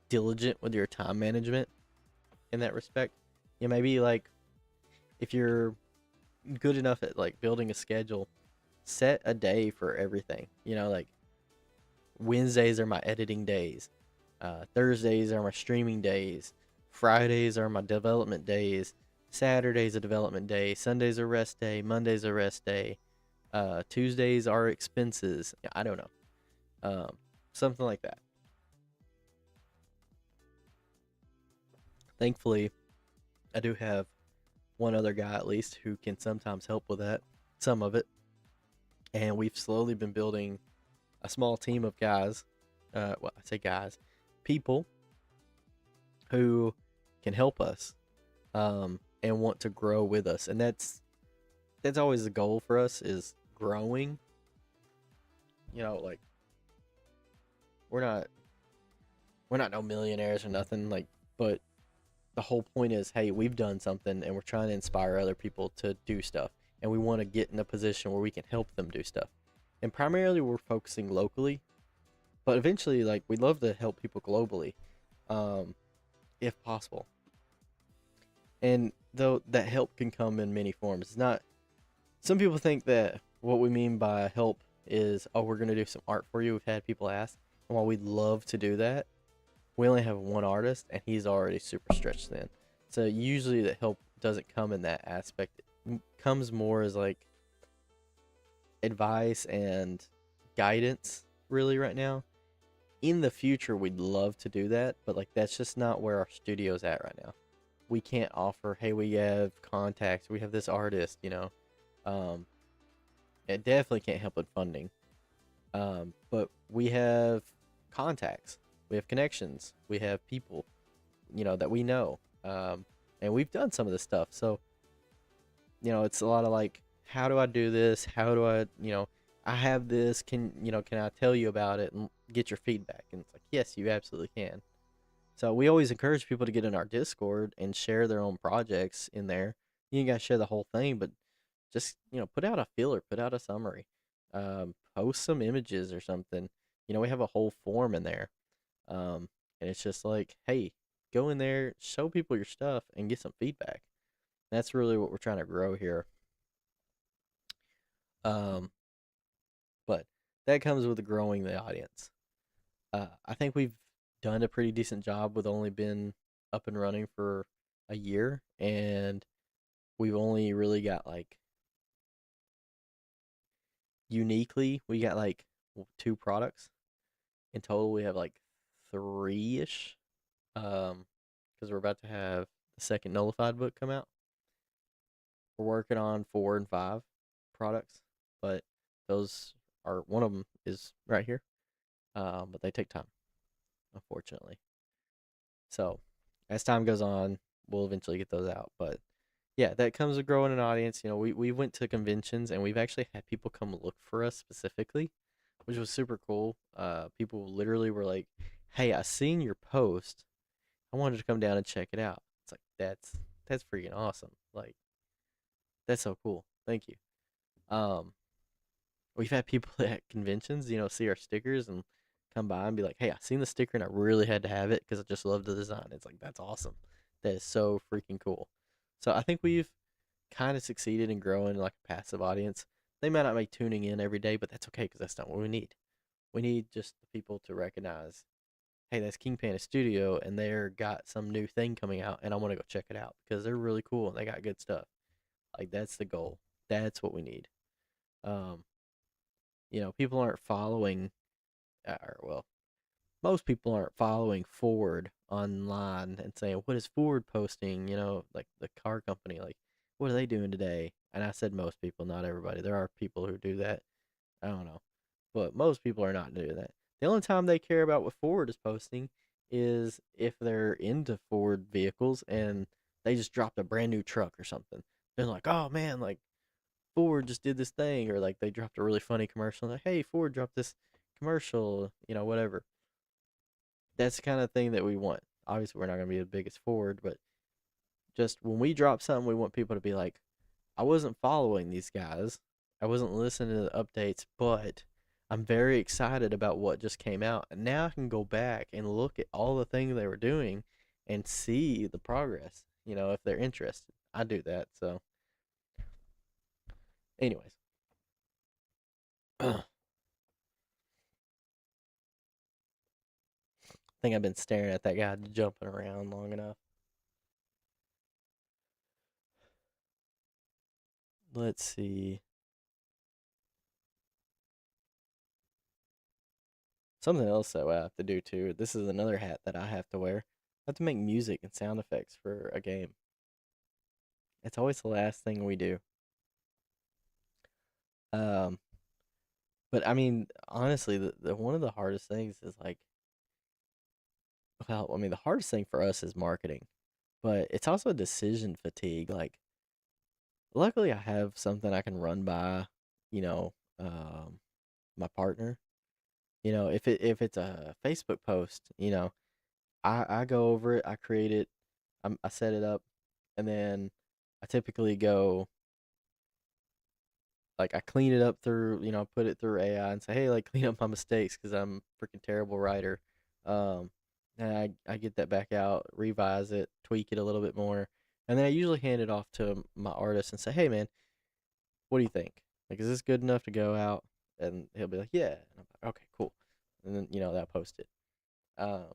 diligent with your time management in that respect. Maybe like if you're good enough at like building a schedule, set a day for everything. Like Wednesdays are my editing days, Thursdays are my streaming days, Fridays are my development days, Saturday's a development day, Sunday's a rest day, Monday's a rest day, Tuesdays are expenses. I don't know, something like that. Thankfully, I do have one other guy at least who can sometimes help with that, some of it, and we've slowly been building a small team of guys. Well, I say guys, people who can help us, and want to grow with us, and that's always the goal for us is growing. Like we're not we're not no millionaires or nothing, like, but the whole point is, hey, we've done something and we're trying to inspire other people to do stuff, and we want to get in a position where we can help them do stuff. And primarily we're focusing locally, but eventually, like, we'd love to help people globally, um, if possible. And though that help can come in many forms, it's not. Some people think that what we mean by help is, oh, we're gonna do some art for you. We've had people ask, and while we'd love to do that, we only have one artist, and he's already super stretched thin. So usually the help doesn't come in that aspect. It comes more as like advice and guidance, really, right now. In the future, we'd love to do that, but like that's just not where our studio's at right now. We can't offer, hey, we have contacts, we have this artist, Um, it definitely can't help with funding. But we have contacts, we have connections, we have people, that we know. And we've done some of this stuff. So, it's a lot of like, how do I do this? How do I have this. Can I tell you about it and get your feedback? And it's like, yes, you absolutely can. So we always encourage people to get in our Discord and share their own projects in there. You ain't got to share the whole thing, but just, put out a filler, put out a summary, post some images or something. We have a whole form in there. And it's just like, hey, go in there, show people your stuff, and get some feedback. That's really what we're trying to grow here. Um, but that comes with growing the audience. I think we've done a pretty decent job with only been up and running for a year, and we've only really got like uniquely, we got like two products. In total, we have like three ish. Because we're about to have the second Nullified book come out. We're working on 4 and 5 products, but those are, one of them is right here. But they take time, unfortunately. So as time goes on, we'll eventually get those out. But yeah, that comes with growing an audience. We went to conventions and we've actually had people come look for us specifically, which was super cool. People literally were like, "Hey, I seen your post. I wanted to come down and check it out." It's like, that's freaking awesome. Like, that's so cool. Thank you. Um, we've had people at conventions, see our stickers and come by and be like, "Hey, I seen the sticker and I really had to have it because I just love the design." It's like, that's awesome. That is so freaking cool. So I think we've kind of succeeded in growing like a passive audience. They might not be tuning in every day, but that's okay because that's not what we need. We need just the people to recognize, hey, that's King Panda Studio, and they're got some new thing coming out, and I want to go check it out because they're really cool and they got good stuff. Like that's the goal. That's what we need. Um, people aren't following, or well, most people aren't following Ford online and saying, "What is Ford posting?" Like the car company, like, what are they doing today? And I said most people, not everybody. There are people who do that. I don't know, but most people are not doing that. The only time they care about what Ford is posting is if they're into Ford vehicles and they just dropped a brand new truck or something. They're like, "Oh man, like Ford just did this thing," or like they dropped a really funny commercial. Like, "Hey, Ford dropped this commercial," whatever. That's the kind of thing that we want. Obviously, we're not going to be the biggest Ford, but just when we drop something, we want people to be like, I wasn't following these guys. I wasn't listening to the updates, but I'm very excited about what just came out. And now I can go back and look at all the things they were doing and see the progress, if they're interested. I do that. So, anyways, I think I've been staring at that guy jumping around long enough. Let's see. Something else that I have to do too. This is another hat that I have to wear. I have to make music and sound effects for a game. It's always the last thing we do. Um, but I mean, honestly, the one of the hardest things is like, well, I mean, the hardest thing for us is marketing, but it's also decision fatigue. Like, luckily, I have something I can run by, you know, my partner. If it's a Facebook post, I go over it, I create it, I set it up, and then I typically go like I clean it up through, put it through AI and say, hey, like clean up my mistakes because I'm a freaking terrible writer. Um, and I get that back out, revise it, tweak it a little bit more, and then I usually hand it off to my artist and say, hey, man, what do you think? Like, is this good enough to go out? And he'll be like, yeah. And I'm like, okay, cool. And then they'll post it. Um,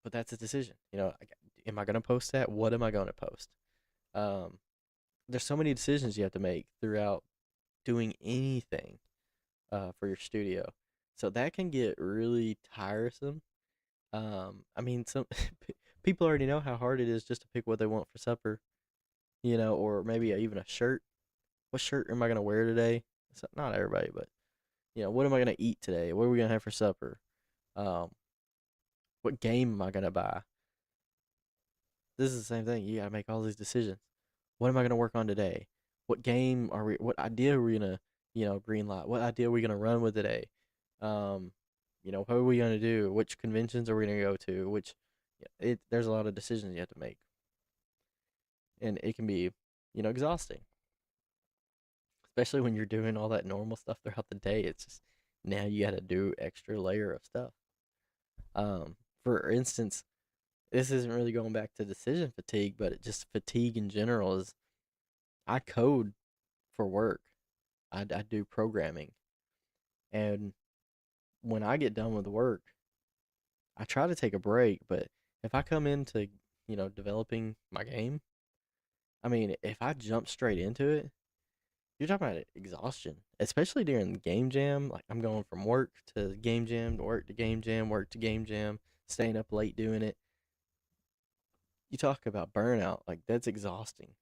but that's a decision. Am I gonna post that? What am I gonna post? Um, there's so many decisions you have to make throughout doing anything for your studio. So that can get really tiresome. I mean, some people already know how hard it is just to pick what they want for supper, or maybe even a shirt. What shirt am I gonna wear today? So, not everybody, but what am I gonna eat today? What are we gonna have for supper? Um, what game am I gonna buy? This is the same thing. You gotta make all these decisions. What am I gonna work on today? What game are we? What idea are we gonna, green light? What idea are we gonna run with today? Um, what are we gonna do? Which conventions are we gonna go to? There's a lot of decisions you have to make, and it can be, exhausting, especially when you're doing all that normal stuff throughout the day. It's just now you got to do extra layer of stuff. For instance, this isn't really going back to decision fatigue, but just fatigue in general is I code for work. I do programming, and when I get done with work, I try to take a break. But if I come into developing my game, I mean, if I jump straight into it, you're talking about exhaustion, especially during the game jam. Like I'm going from work to game jam to work to game jam, work to game jam, staying up late doing it. You talk about burnout, like that's exhausting.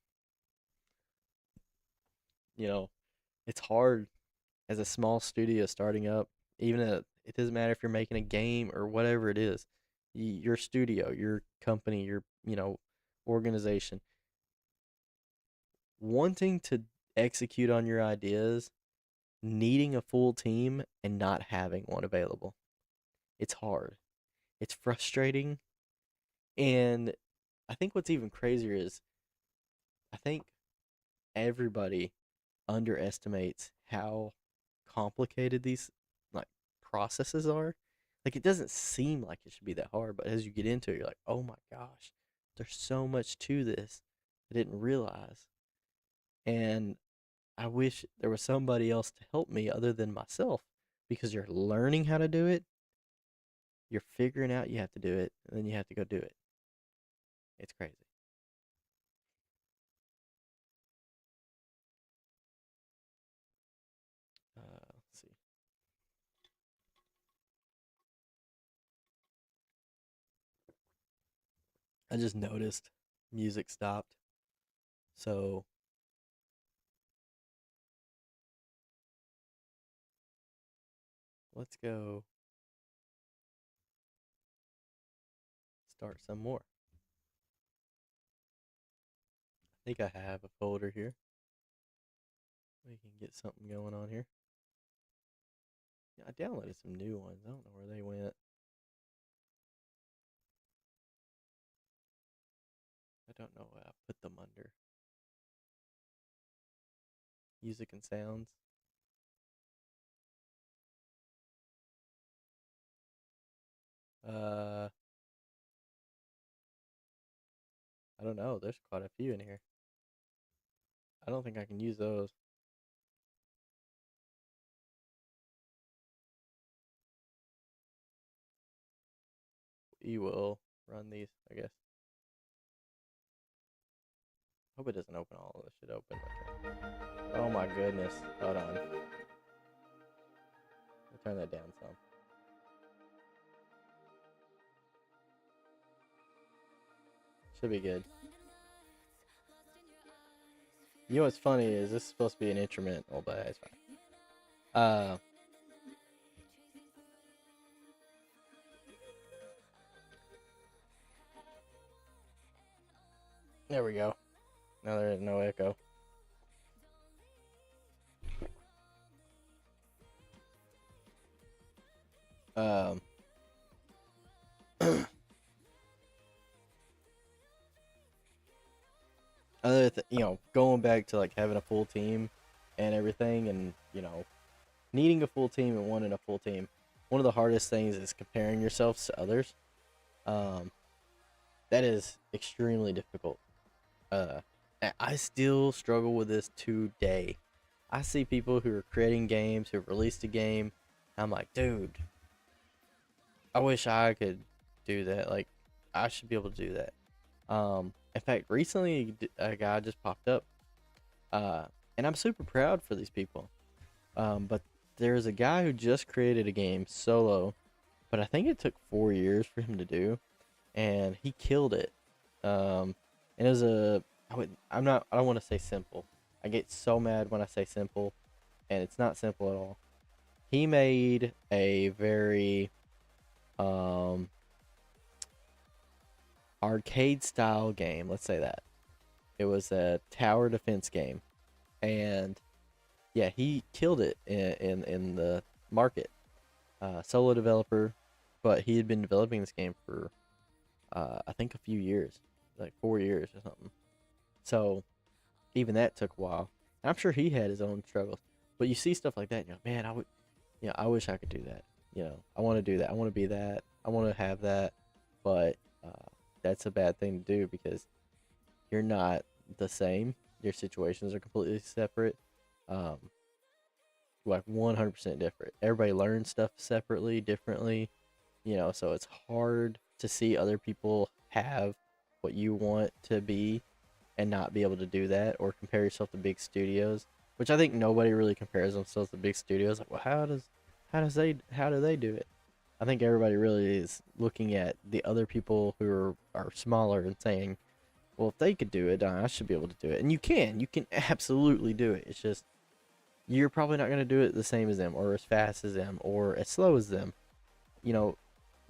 You know, it's hard as a small studio starting up. It doesn't matter if you're making a game or whatever it is. Your studio, your company, your organization, wanting to execute on your ideas, needing a full team and not having one available. It's hard. It's frustrating. And I think what's even crazier is I think everybody underestimates how complicated these like processes are. Like it doesn't seem like it should be that hard, but as you get into it, you're like, oh my gosh, there's so much to this I didn't realize. And I wish there was somebody else to help me other than myself, because you're learning how to do it, you're figuring out you have to do it, and then you have to go do it. It's crazy. Let's see. I just noticed music stopped. So let's go start some more. I think I have a folder here. We can get something going on here. Yeah, I downloaded some new ones. I don't know where they went. I don't know what I put them under. Music and sounds. Uh, I don't know. There's quite a few in here. I don't think I can use those. We will run these, I guess. Hope it doesn't open all of this shit open. Okay. Oh my goodness. Hold on. I'll turn that down some. Should be good. You know what's funny is this is supposed to be an instrumental, but it's fine. There we go. Now there is no echo. Um, going back to like having a full team and everything, and needing a full team and wanting a full team. One of the hardest things is comparing yourselves to others. Um, that is extremely difficult. Uh, I still struggle with this today. I see people who are creating games, who have released a game. I'm like, dude, I wish I could do that. Like, I should be able to do that. In fact, recently a guy just popped up, and I'm super proud for these people. But there's a guy who just created a game solo, but I think it took 4 years for him to do, and he killed it. And it was I don't want to say simple. I get so mad when I say simple, and it's not simple at all. He made a very um, arcade style game. Let's say that it was a tower defense game, and yeah, he killed it in the market. Solo developer, but he had been developing this game for I think a few years, like 4 years or something. So even that took a while. And I'm sure he had his own struggles. But you see stuff like that, and you're like, man, I wish I could do that. I want to do that. I want to be that. I want to have that. But that's a bad thing to do, because you're not the same. Your situations are completely separate. Um, like 100% different. Everybody learns stuff separately, differently. So it's hard to see other people have what you want to be and not be able to do that, or compare yourself to big studios, which I think nobody really compares themselves to big studios. Like, well, how do they do it? I think everybody really is looking at the other people who are smaller and saying, well, if they could do it, I should be able to do it. And you can absolutely do it. It's just you're probably not going to do it the same as them, or as fast as them, or as slow as them. You know,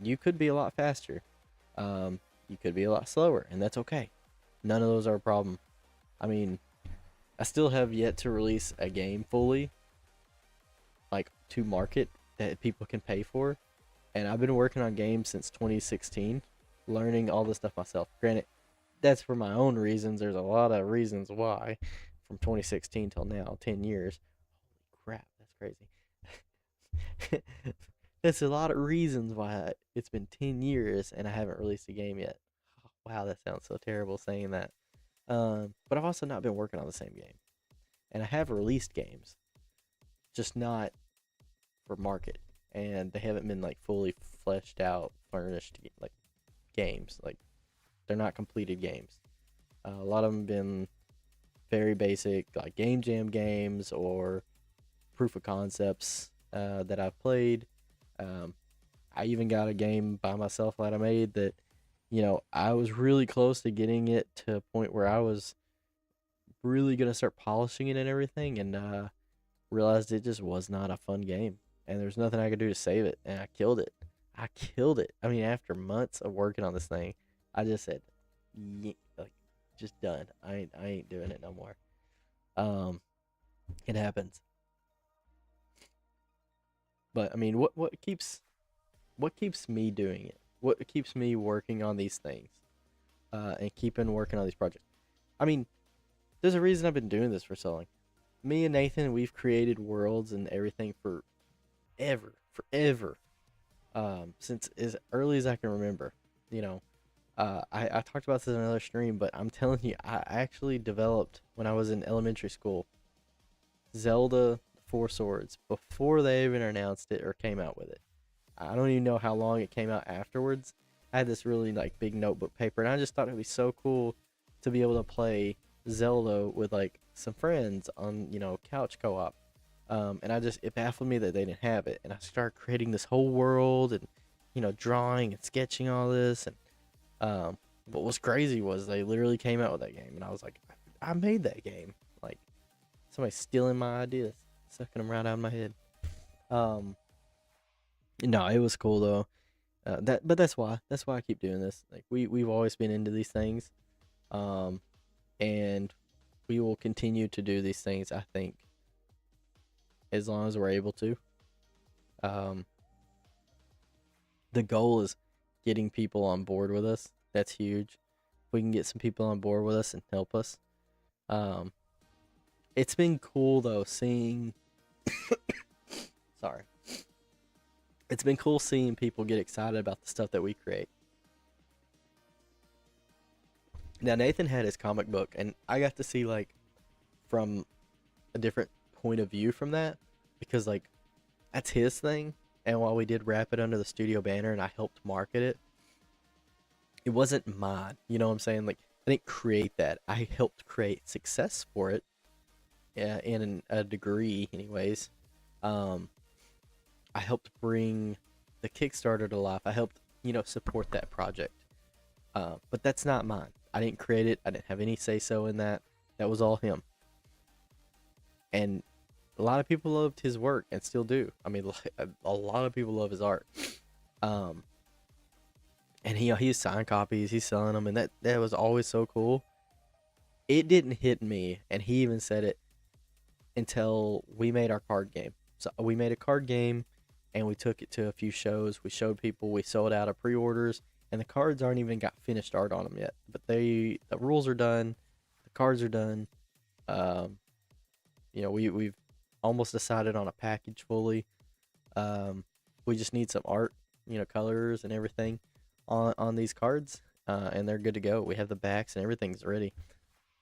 you could be a lot faster. You could be a lot slower, and that's okay. None of those are a problem. I mean, I still have yet to release a game fully, like to market, that people can pay for. And I've been working on games since 2016, learning all this stuff myself. Granted, that's for my own reasons. There's a lot of reasons why, from 2016 till now, 10 years. Holy crap, that's crazy. That's a lot of reasons why it's been 10 years and I haven't released a game yet. Oh, wow, that sounds so terrible saying that. But I've also not been working on the same game. and I have released games, just not for market, and they haven't been like fully fleshed out, furnished like games. Like they're not completed games. A lot of them have been very basic, like game jam games or proof of concepts that I've played. Um, I even got a game by myself that I made that, I was really close to getting it to a point where I was really gonna start polishing it and everything, and realized it just was not a fun game, and there's nothing I could do to save it, and I killed it. I killed it. I mean, after months of working on this thing, I just said, like, just done. I ain't doing it no more. Um, it happens. But I mean, what keeps me doing it? What keeps me working on these things, and keeping working on these projects? I mean, there's a reason I've been doing this for so long. Me and Nathan, we've created worlds and everything forever, since as early as I can remember. You know, I talked about this in another stream, but I'm telling you, I actually developed when I was in elementary school Zelda Four Swords before they even announced it or came out with it. I don't even know how long it came out afterwards. I had this really like big notebook paper, and I just thought it'd be so cool to be able to play Zelda with like some friends on couch co-op. And it baffled me that they didn't have it, and I started creating this whole world and drawing and sketching all this. And what was crazy was they literally came out with that game, and I was like, I made that game. Like somebody stealing my ideas, sucking them right out of my head. Um, no, it was cool though. But that's why I keep doing this. Like we've always been into these things, um, and we will continue to do these things. I think as long as we're able to. Um, the goal is getting people on board with us. That's huge. We can get some people on board with us and help us. Um, it's been cool though seeing. Sorry. It's been cool seeing people get excited about the stuff that we create. Now Nathan had his comic book, and I got to see like from a different point of view from that, because like that's his thing. And while we did wrap it under the studio banner and I helped market it, it wasn't mine. You know what I'm saying? Like I didn't create that. I helped create success for it, in a degree, anyways. Um, I helped bring the Kickstarter to life. I helped support that project. But that's not mine. I didn't create it. I didn't have any say so in that. That was all him. And a lot of people loved his work and still do. I mean, a lot of people love his art. Um, and he's signed copies, he's selling them, and that was always so cool. It didn't hit me, and he even said it until we made our card game. So we made a card game, and we took it to a few shows. We showed people. We sold out of pre-orders, and the cards aren't even got finished art on them yet. But the rules are done, the cards are done. Um, we've almost decided on a package fully. We just need some art, colors and everything on these cards, and they're good to go. We have the backs and everything's ready.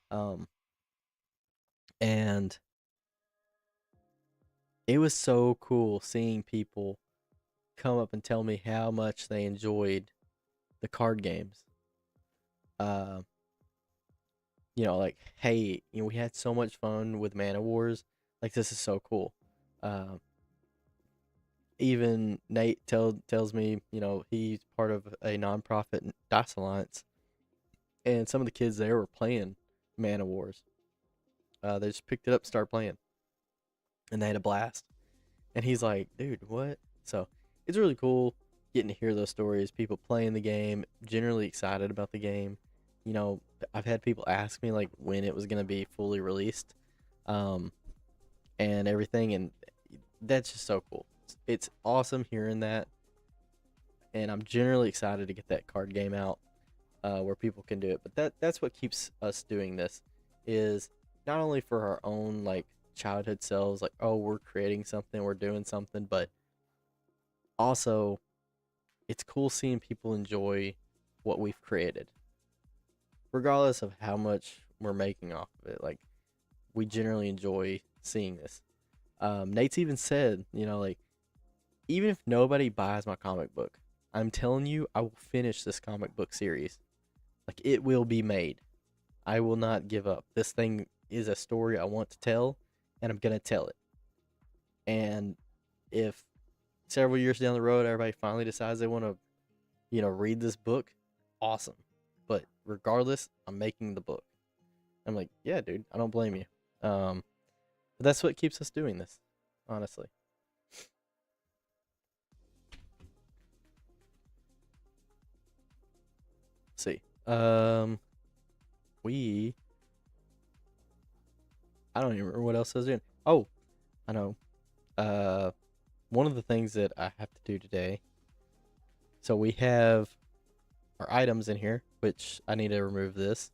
Um, and it was so cool seeing people come up and tell me how much they enjoyed the card games. Uh, like, hey, we had so much fun with Mana Wars. Like, this is so cool. Um, Even Nate tells me, he's part of a nonprofit Dice Alliance, and some of the kids there were playing Mana Wars. They just picked it up, and started playing, and they had a blast. And he's like, dude, what? So it's really cool getting to hear those stories. People playing the game, generally excited about the game. I've had people ask me like when it was gonna be fully released, um, and everything, and that's just so cool. It's awesome hearing that, and I'm generally excited to get that card game out, where people can do it. But that's what keeps us doing this, is not only for our own like childhood selves, like, oh, we're creating something, we're doing something, but also it's cool seeing people enjoy what we've created, regardless of how much we're making off of it. Like we generally enjoy seeing this. Nate's even said, like, even if nobody buys my comic book, I'm telling you, I will finish this comic book series. Like, it will be made. I will not give up. This thing is a story I want to tell, and I'm going to tell it. And if several years down the road, everybody finally decides they want to, read this book, awesome. But regardless, I'm making the book. I'm like, yeah, dude, I don't blame you. But that's what keeps us doing this, honestly. Let's see. We. I don't even remember what else I was doing. Oh, I know. Uh, one of the things that I have to do today. So we have our items in here, which I need to remove this.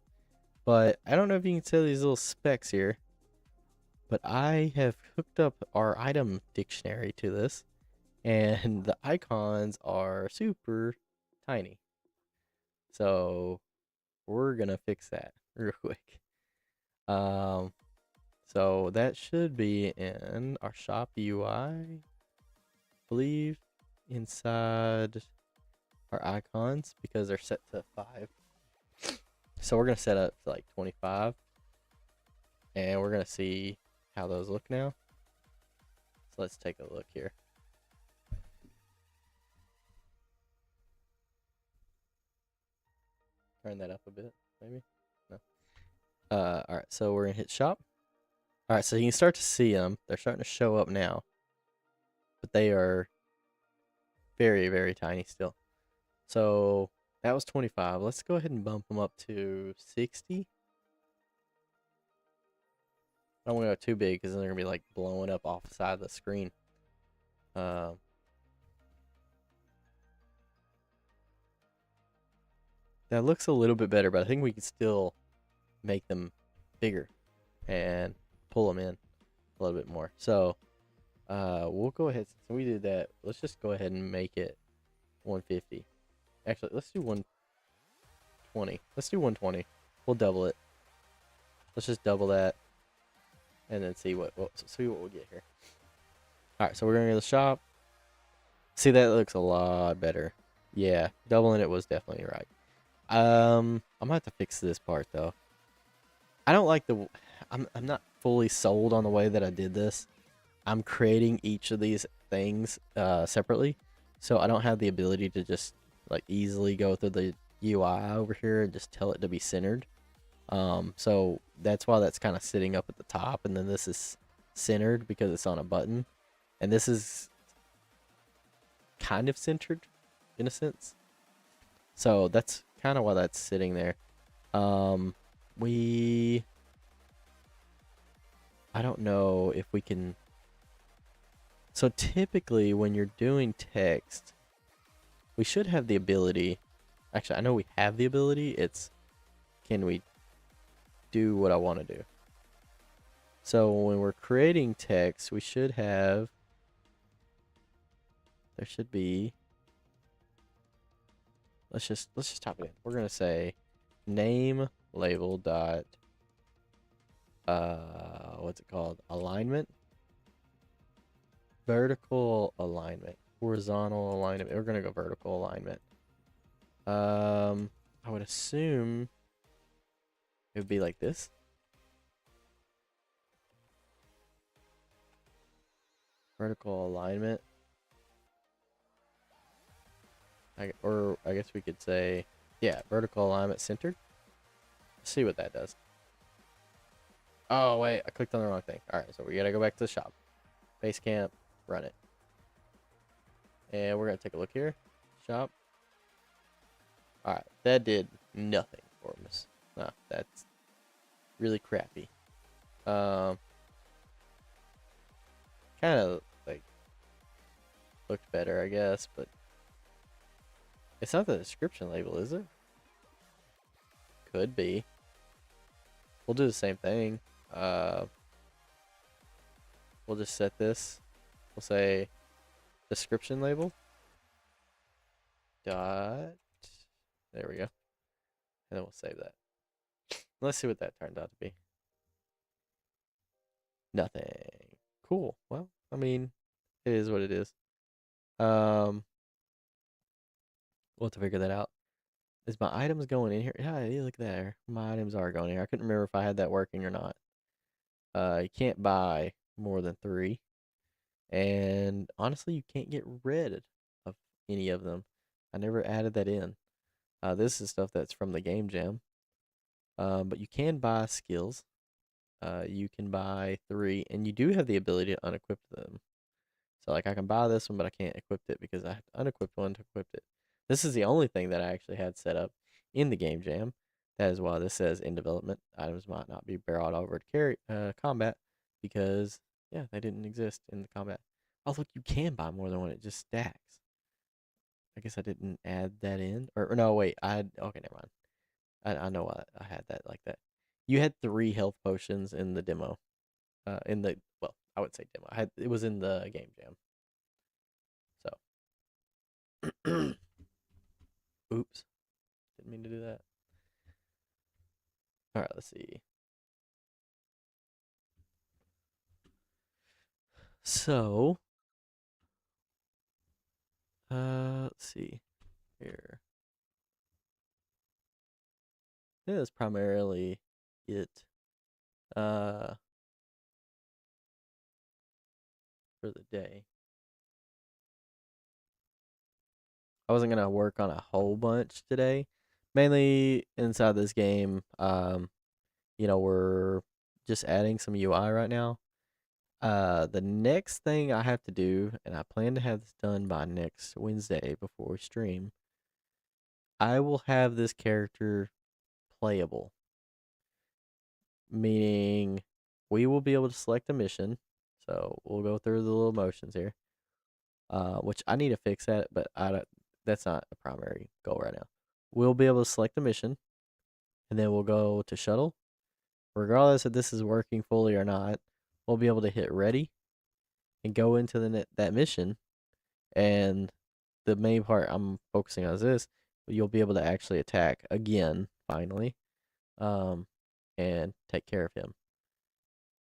But I don't know if you can see these little specs here. But I have hooked up our item dictionary to this, and the icons are super tiny. So we're gonna fix that real quick. Um, so that should be in our shop UI, I believe, inside our icons because they're set to 5. So we're gonna set up to like 25, and we're gonna see how those look now. So let's take a look here. Turn that up a bit, maybe. No. All right. So we're gonna hit shop. All right. So you can start to see them. They're starting to show up now, but they are very, very tiny still. So that was 25. Let's go ahead and bump them up to 60. I don't want to go too big because then they're gonna be like blowing up off the side of the screen. Um, that looks a little bit better, but I think we can still make them bigger and pull them in a little bit more. So we'll go ahead. Since we did that, let's just go ahead and make it 150. Actually, let's do 120. Let's do 120. We'll double it. Let's just double that, and then see what we'll get here. All right, so we're gonna go to the shop. See, that looks a lot better. Yeah, doubling it was definitely right. I'm gonna have to fix this part though. I don't like the. I'm not fully sold on the way that I did this. I'm creating each of these things separately, so I don't have the ability to just like easily go through the UI over here and just tell it to be centered. So that's why that's kind of sitting up at the top, and then this is centered because it's on a button, and this is kind of centered in a sense. So that's kind of why that's sitting there. I don't know if we can. So typically when you're doing text, we should have the ability. Actually, I know we have the ability. It's, can we do what I want to do? So when we're creating text, we should have, there should be, let's just type it in. We're gonna say name label dot what's it called? Alignment. Vertical alignment. Horizontal alignment. We're gonna go vertical alignment. I would assume it would be like this. Vertical alignment. Or I guess we could say, yeah, vertical alignment centered. Let's see what that does. Oh, wait, I clicked on the wrong thing. All right, so we gotta go back to the shop. Basecamp, run it. And we're gonna take a look here. Shop. All right, that did nothing for us. No, that's really crappy. Kind of like looked better, I guess, but it's not the description label, is it? Could be. We'll do the same thing. We'll just set this. We'll say description label. Dot. There we go. And then we'll save that. Let's see what that turned out to be. Nothing. Cool. Well, I mean, it is what it is. Um, we'll have to figure that out. Is my items going in here? Yeah, look there. My items are going in here. I couldn't remember if I had that working or not. You can't buy more than 3. And honestly, you can't get rid of any of them. I never added that in. This is stuff that's from the game jam. But you can buy skills. You can buy 3, and you do have the ability to unequip them. So like I can buy this one, but I can't equip it because I have to unequip one to equip it. This is the only thing that I actually had set up in the game jam. That is why this says in development. Items might not be brought over to carry combat because yeah, they didn't exist in the combat. Oh look, you can buy more than one. It just stacks. I guess I didn't add that in, or no, wait. Okay, never mind. I know why I had that like that. You had 3 health potions in the demo. In the well, I would say demo. It was in the game jam. So, oops, didn't mean to do that. All right, let's see. So, let's see here. Yeah, that's primarily it. Uh, for the day. I wasn't gonna work on a whole bunch today. Mainly inside this game. We're just adding some UI right now. The next thing I have to do, and I plan to have this done by next Wednesday before we stream, I will have this character playable. Meaning we will be able to select a mission. So we'll go through the little motions here. Which I need to fix that, but that's not a primary goal right now. We'll be able to select a mission, and then we'll go to shuttle. Regardless if this is working fully or not, we'll be able to hit ready and go into that mission. And the main part I'm focusing on is this: you'll be able to actually attack again, finally, and take care of him.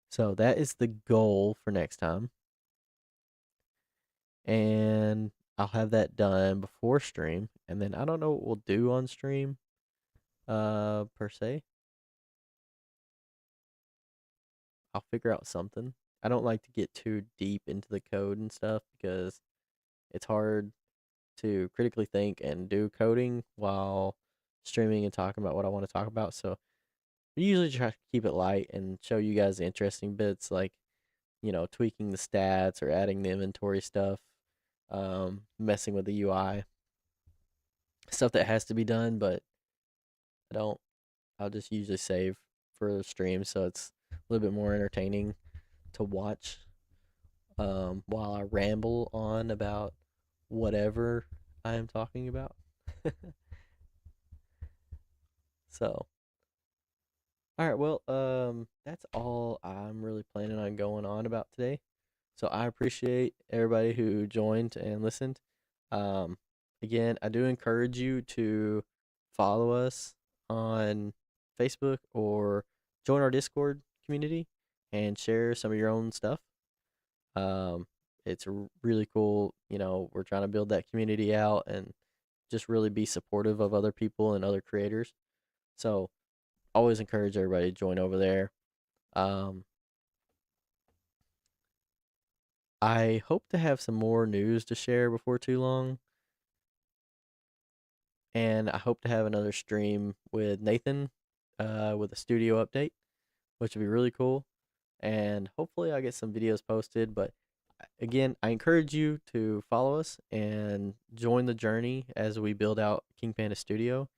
So that is the goal for next time. And I'll have that done before stream. And then I don't know what we'll do on stream, per se. I'll figure out something. I don't like to get too deep into the code and stuff because it's hard to critically think and do coding while streaming and talking about what I want to talk about. So I usually try to keep it light and show you guys the interesting bits like, tweaking the stats or adding the inventory stuff, messing with the UI, stuff that has to be done, but I don't. I'll just usually save for the stream so it's a little bit more entertaining to watch while I ramble on about whatever I am talking about. So, all right, well, that's all I'm really planning on going on about today. So I appreciate everybody who joined and listened. Um, Again, I do encourage you to follow us on Facebook or join our Discord community and share some of your own stuff. Um, it's really cool. We're trying to build that community out and just really be supportive of other people and other creators. So always encourage everybody to join over there. Um, I hope to have some more news to share before too long. And I hope to have another stream with Nathan with a studio update, which would be really cool. And hopefully I get some videos posted. But again, I encourage you to follow us and join the journey as we build out King Panda Studio.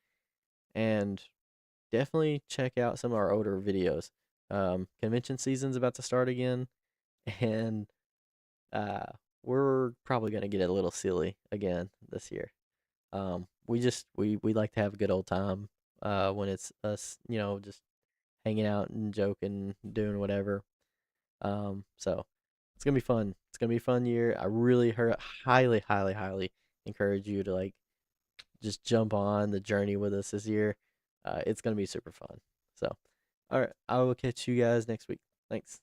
And definitely check out some of our older videos. Convention season's about to start again. And uh, we're probably going to get a little silly again this year. We like to have a good old time when it's us, just hanging out and joking, doing whatever. So it's gonna be fun. It's gonna be a fun year. I really highly, highly, highly encourage you to just jump on the journey with us this year. It's gonna be super fun. So, all right, I will catch you guys next week. Thanks.